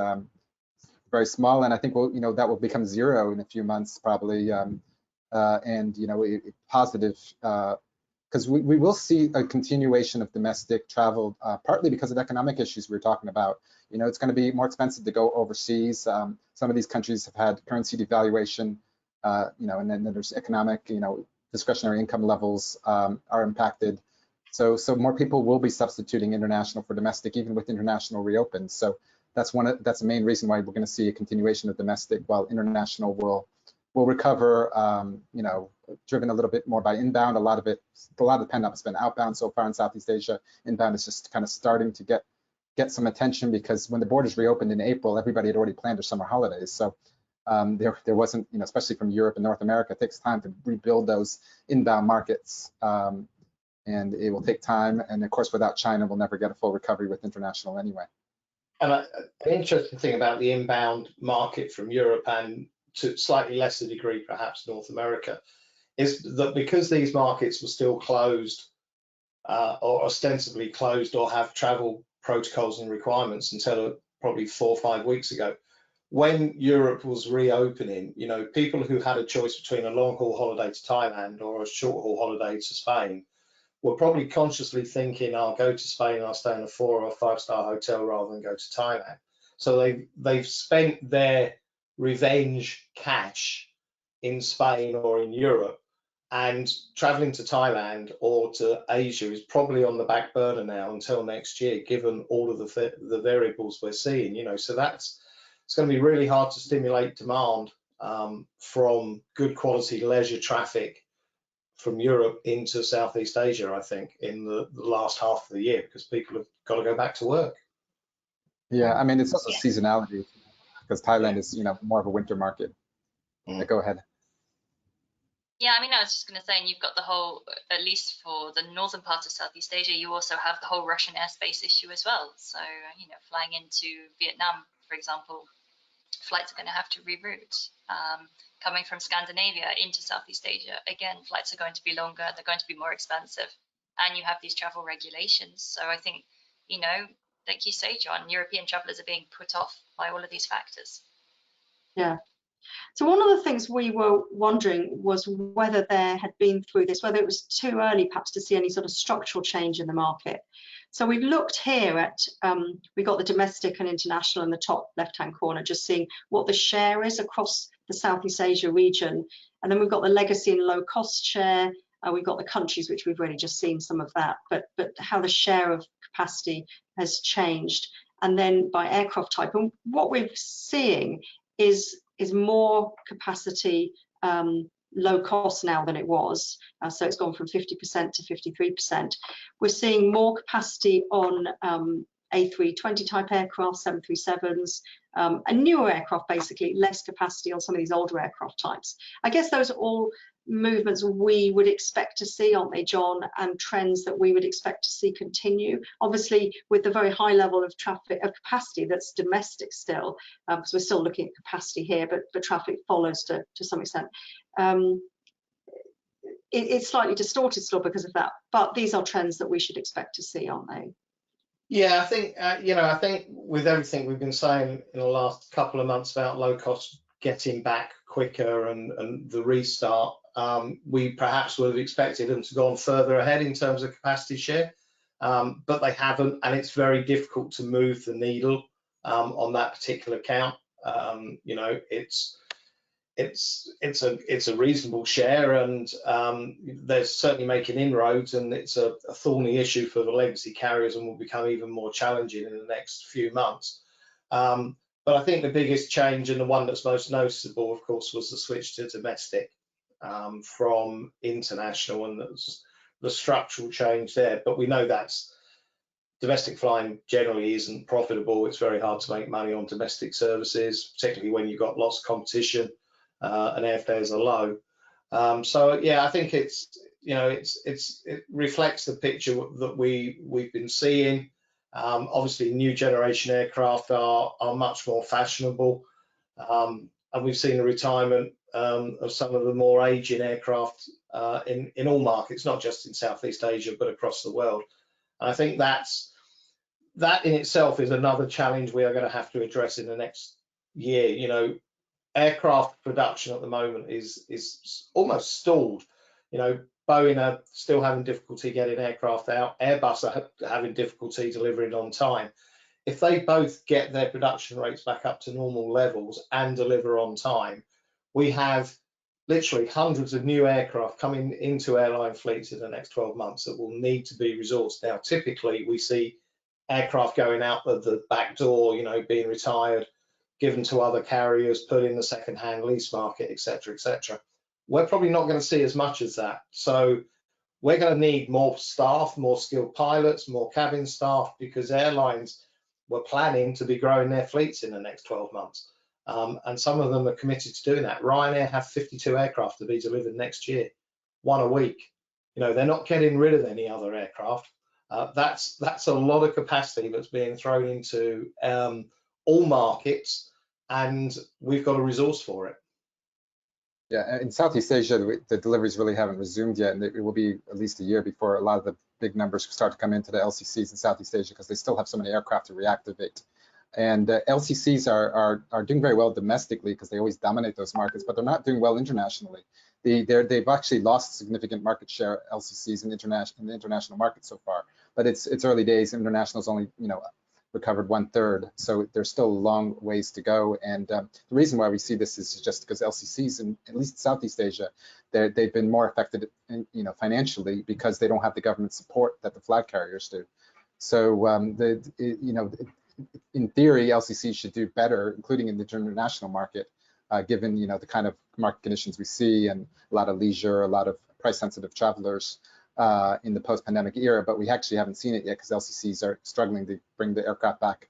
very small, and I think that will become zero in a few months probably. And you know, positive, because we will see a continuation of domestic travel, partly because of economic issues we were talking about. You know, it's going to be more expensive to go overseas. Some of these countries have had currency devaluation, you know, and then there's economic, you know, discretionary income levels are impacted. So more people will be substituting international for domestic, even with international reopened. So that's the main reason why we're going to see a continuation of domestic, while international will recover, you know, driven a little bit more by inbound. A lot of the pent-up has been outbound so far in Southeast Asia. Inbound is just kind of starting to get some attention, because when the borders reopened in April, everybody had already planned their summer holidays. So there wasn't, you know, especially from Europe and North America, it takes time to rebuild those inbound markets, and it will take time. And of course, without China, we'll never get a full recovery with international anyway. And an interesting thing about the inbound market from Europe, and to slightly lesser degree perhaps North America, is that because these markets were still closed or ostensibly closed, or have travel protocols and requirements until probably 4 or 5 weeks ago, when Europe was reopening, you know, people who had a choice between a long haul holiday to Thailand or a short haul holiday to Spain were probably consciously thinking, I'll go to Spain, I'll stay in a 4 or 5-star hotel rather than go to Thailand. So they've spent their revenge cash in Spain or in Europe, and traveling to Thailand or to Asia is probably on the back burner now until next year, given all of the variables we're seeing, you know. So it's going to be really hard to stimulate demand from good quality leisure traffic from Europe into Southeast Asia, I think, in the last half of the year, because people have got to go back to work. Yeah, I mean, it's also seasonality, because Thailand is, you know, more of a winter market. Go ahead. Yeah, I mean, I was just going to say, and you've got the whole, at least for the northern part of Southeast Asia, you also have the whole Russian airspace issue as well. So, you know, flying into Vietnam, for example, flights are going to have to reroute. Coming from Scandinavia into Southeast Asia, again, flights are going to be longer, they're going to be more expensive, and you have these travel regulations. So I think, you know, like you say, John, European travelers are being put off by all of these factors. Yeah. So one of the things we were wondering was whether there had been through this, whether it was too early perhaps to see any sort of structural change in the market. So we've looked here at, we've got the domestic and international in the top left-hand corner, just seeing what the share is across the Southeast Asia region. And then we've got the legacy and low cost share. We've got the countries, which we've really just seen some of that, but how the share of capacity has changed. And then by aircraft type. And what we're seeing is more capacity low cost now than it was. So it's gone from 50% to 53%. We're seeing more capacity on A320 type aircraft, 737s, and newer aircraft, basically less capacity on some of these older aircraft types. I guess those are all movements we would expect to see, aren't they, John, and trends that we would expect to see continue, obviously with the very high level of traffic of capacity that's domestic still, because we're still looking at capacity here, but traffic follows to some extent. It's slightly distorted still because of that, but these are trends that we should expect to see, aren't they? Yeah, I think you know, I think with everything we've been saying in the last couple of months about low cost getting back quicker and the restart, we perhaps would have expected them to go on further ahead in terms of capacity share, but they haven't, and it's very difficult to move the needle on that particular count. You know, it's a reasonable share, and they're certainly making inroads, and it's a thorny issue for the legacy carriers and will become even more challenging in the next few months. But I think the biggest change, and the one that's most noticeable, of course, was the switch to domestic from international, and the structural change there. But we know that's domestic flying generally isn't profitable. It's very hard to make money on domestic services, particularly when you've got lots of competition and airfares are low. So yeah, I think it's, you know, it reflects the picture that we've been seeing. Obviously, new generation aircraft are much more fashionable, and we've seen the retirement of some of the more aging aircraft in all markets, not just in Southeast Asia, but across the world. And I think that in itself is another challenge we are going to have to address in the next year. You know, aircraft production at the moment is almost stalled. You know, Boeing are still having difficulty getting aircraft out. Airbus are having difficulty delivering on time. If they both get their production rates back up to normal levels and deliver on time, we have literally hundreds of new aircraft coming into airline fleets in the next 12 months that will need to be resourced. Now, typically we see aircraft going out of the back door, you know, being retired, given to other carriers, put in the second-hand lease market, etc., etc. We're probably not going to see as much as that. So we're going to need more staff, more skilled pilots, more cabin staff, because airlines were planning to be growing their fleets in the next 12 months. And some of them are committed to doing that. Ryanair have 52 aircraft to be delivered next year, one a week. You know, they're not getting rid of any other aircraft. That's a lot of capacity that's being thrown into all markets, and we've got a resource for it. Yeah, in Southeast Asia, the deliveries really haven't resumed yet, and it will be at least a year before a lot of the big numbers start to come into the LCCs in Southeast Asia, because they still have so many aircraft to reactivate. And LCCs are doing very well domestically because they always dominate those markets, but they're not doing well internationally. They've actually lost significant market share, LCCs in the international market so far, but it's early days. International's only, you know, recovered 1/3, so there's still a long ways to go. And the reason why we see this is just because LCCs, in at least Southeast Asia, they've been more affected, you know, financially, because they don't have the government support that the flag carriers do. So you know, in theory, LCCs should do better, including in the international market, given, you know, the kind of market conditions we see and a lot of leisure, a lot of price-sensitive travelers in the post-pandemic era. But we actually haven't seen it yet because LCCs are struggling to bring the aircraft back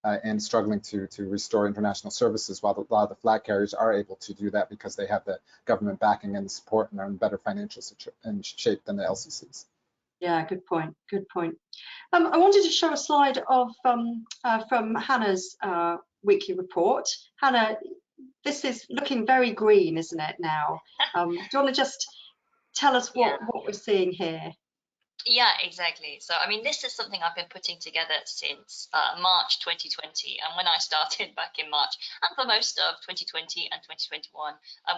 and struggling to restore international services, while a lot of the flag carriers are able to do that because they have the government backing and the support and are in better financial shape than the LCCs. Yeah, good point. Good point. I wanted to show a slide of from Hannah's weekly report. Hannah, this is looking very green, isn't it now? Do you want to just tell us what we're seeing here? Yeah, exactly. So, I mean, this is something I've been putting together since March 2020. And when I started back in March, and for most of 2020 and 2021,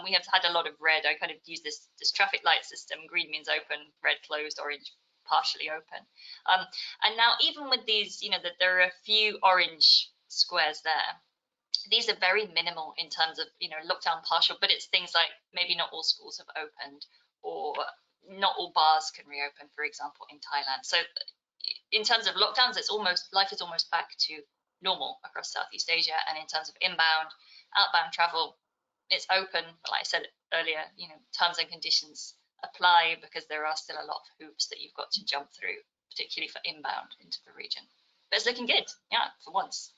we have had a lot of red. I kind of use this traffic light system. Green means open, red closed, orange partially open. And now, even with these, that there are a few orange squares there. These are very minimal in terms of, lockdown partial, but it's things like maybe not all schools have opened, or not all bars can reopen, for example, in Thailand. So in terms of lockdowns, life is almost back to normal across Southeast Asia. And in terms of inbound, outbound travel, it's open. But like I said earlier, terms and conditions apply because there are still a lot of hoops that you've got to jump through, particularly for inbound into the region. But it's looking good, yeah, for once.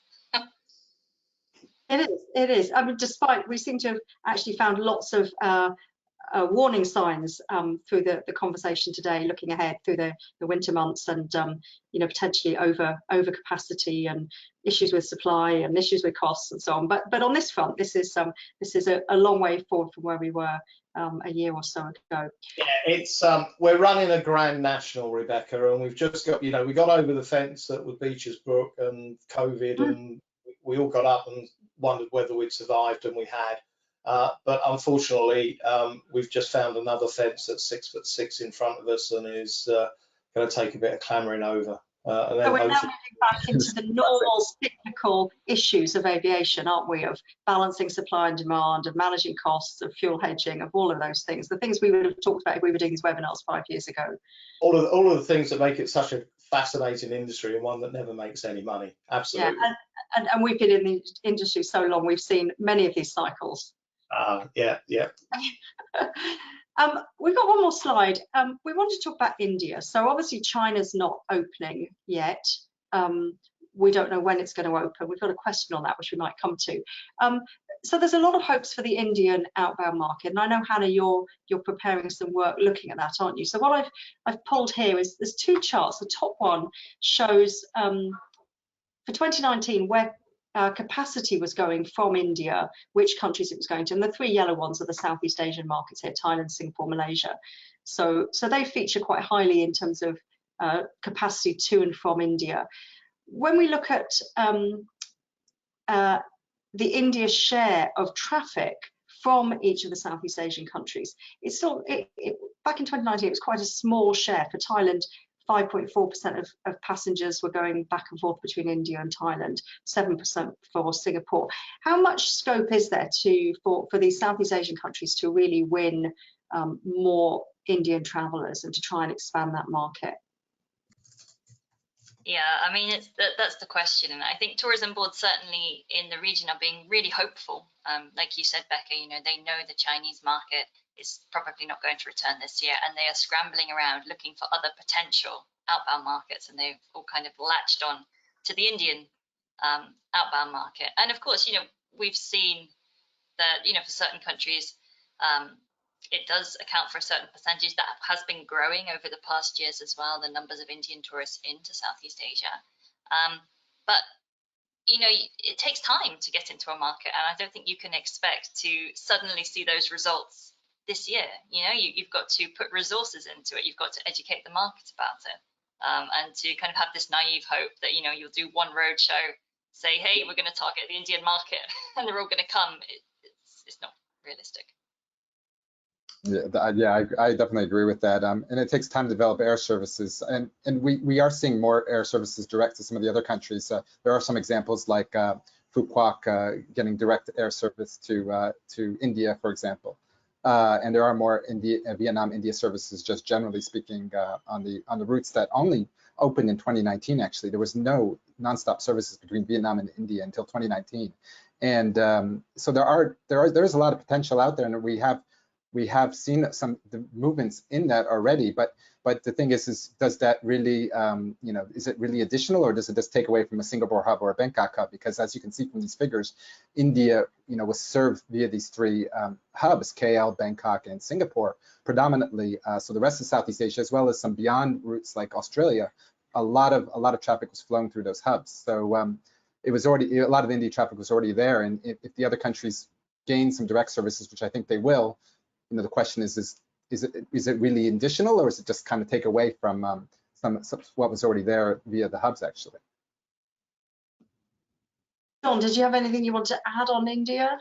It is. I mean, despite we seem to have actually found lots of warning signs through the conversation today, looking ahead through the winter months, and potentially over capacity and issues with supply and issues with costs and so on. But on this front, this is a long way forward from where we were a year or so ago. Yeah, it's we're running a Grand National, Rebecca, and we've just got we got over the fence with Beecher's Brook and COVID, and we all got up and wondered whether we'd survived, and we had. But unfortunately, we've just found another fence that's 6'6" in front of us, and is going to take a bit of clambering over. And then so we're now moving back into the normal cyclical issues of aviation, aren't we? Of balancing supply and demand, of managing costs, of fuel hedging, of all of those things. The things we would have talked about if we were doing these webinars 5 years ago. All of the things that make it such a fascinating industry, and one that never makes any money. Absolutely. Yeah, and we've been in the industry so long, we've seen many of these cycles. Yeah. We've got one more slide. We want to talk about India. So obviously China's not opening yet. We don't know when it's going to open. We've got a question on that, which we might come to. So there's a lot of hopes for the Indian outbound market. And I know, Hannah, you're preparing some work looking at that, aren't you? So what I've pulled here is there's two charts. The top one shows for 2019 where capacity was going from India, which countries it was going to, and the three yellow ones are the Southeast Asian markets here: Thailand, Singapore, Malaysia. So they feature quite highly in terms of capacity to and from India. When we look at the India share of traffic from each of the Southeast Asian countries, it's still back in 2019 it was quite a small share. For Thailand, 5.4% of passengers were going back and forth between India and Thailand, 7% for Singapore. How much scope is there for these Southeast Asian countries to really win more Indian travelers and to try and expand that market? Yeah, I mean, that's the question. And I think tourism boards certainly in the region are being really hopeful. Like you said, Becca, they know the Chinese market is probably not going to return this year, and they are scrambling around looking for other potential outbound markets, and they've all kind of latched on to the Indian outbound market. And of course, we've seen that, for certain countries, it does account for a certain percentage that has been growing over the past years as well, the numbers of Indian tourists into Southeast Asia. But it takes time to get into a market, and I don't think you can expect to suddenly see those results this year. You've got to put resources into it. You've got to educate the market about it, and to kind of have this naive hope that you'll do one road show, say, hey, we're going to target the Indian market, and they're all going to come. It's not realistic. Yeah, I definitely agree with that. And it takes time to develop air services, and we are seeing more air services direct to some of the other countries. There are some examples like Phu Quoc getting direct air service to India, for example. And there are more Vietnam-India services, just generally speaking, on the routes that only opened in 2019. Actually, there was no nonstop services between Vietnam and India until 2019, and so there is a lot of potential out there, and we have we have seen the movements in that already, but the thing is does that really, you know, is it really additional, or does it just take away from a Singapore hub or a Bangkok hub? Because as you can see from these figures, India, you know, was served via these three hubs, KL, Bangkok, and Singapore predominantly. So the rest of Southeast Asia, as well as some beyond routes like Australia, a lot of traffic was flowing through those hubs. So it was already, a lot of India traffic was already there, and if the other countries gain some direct services, which I think they will, you know, the question is it really additional, or is it just kind of take away from some what was already there via the hubs actually? John, did you have anything you want to add on India?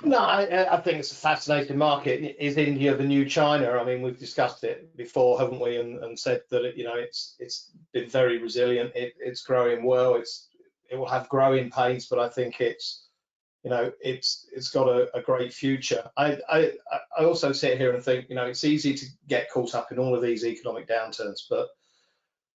No, I think it's a fascinating market. Is India the new China? I mean, we've discussed it before, haven't we? And said that you know it's been very resilient. It's growing well. It will have growing pains, but I think it's, you know, it's got a great future. I also sit here and think, you know, it's easy to get caught up in all of these economic downturns, but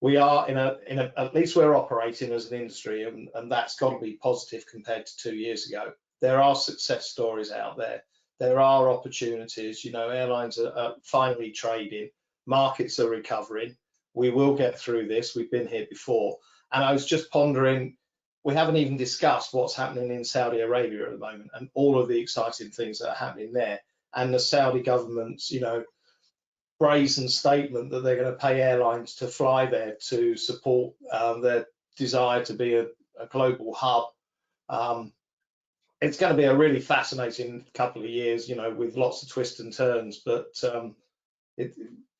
we are in a at least we're operating as an industry, and that's got to be positive compared to 2 years ago. There are success stories out there. There are opportunities. You know, airlines are finally trading. Markets are recovering. We will get through this. We've been here before. And I was just pondering, we haven't even discussed what's happening in Saudi Arabia at the moment and all of the exciting things that are happening there. And the Saudi government's, you know, brazen statement that they're going to pay airlines to fly there to support their desire to be a global hub. It's going to be a really fascinating couple of years, you know, with lots of twists and turns, but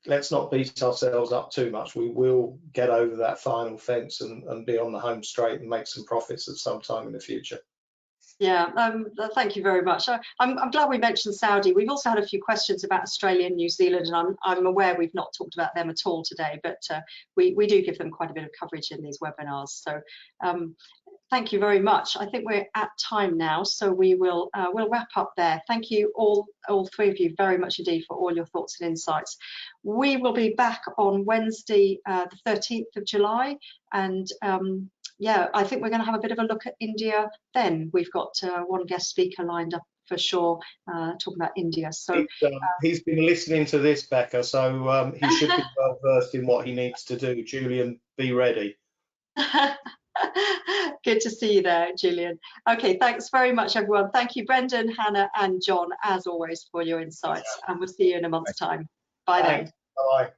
let's not beat ourselves up too much. We will get over that final fence and be on the home straight and make some profits at some time in the future. Yeah, thank you very much. I'm glad we mentioned Saudi. We've also had a few questions about Australia and New Zealand, and I'm aware we've not talked about them at all today, but we do give them quite a bit of coverage in these webinars. So thank you very much. I think we're at time now, so we'll wrap up there. Thank you all three of you very much indeed for all your thoughts and insights. We will be back on Wednesday, the 13th of July, and yeah, I think we're going to have a bit of a look at India then. We've got one guest speaker lined up for sure, talking about India. So he's been listening to this, Becca, so he should be well versed in what he needs to do. Julian, be ready. Good to see you there, Julian. Okay, thanks very much, everyone. Thank you, Brendan, Hannah, and John, as always, for your insights. And we'll see you in a month's time. Bye then. Bye.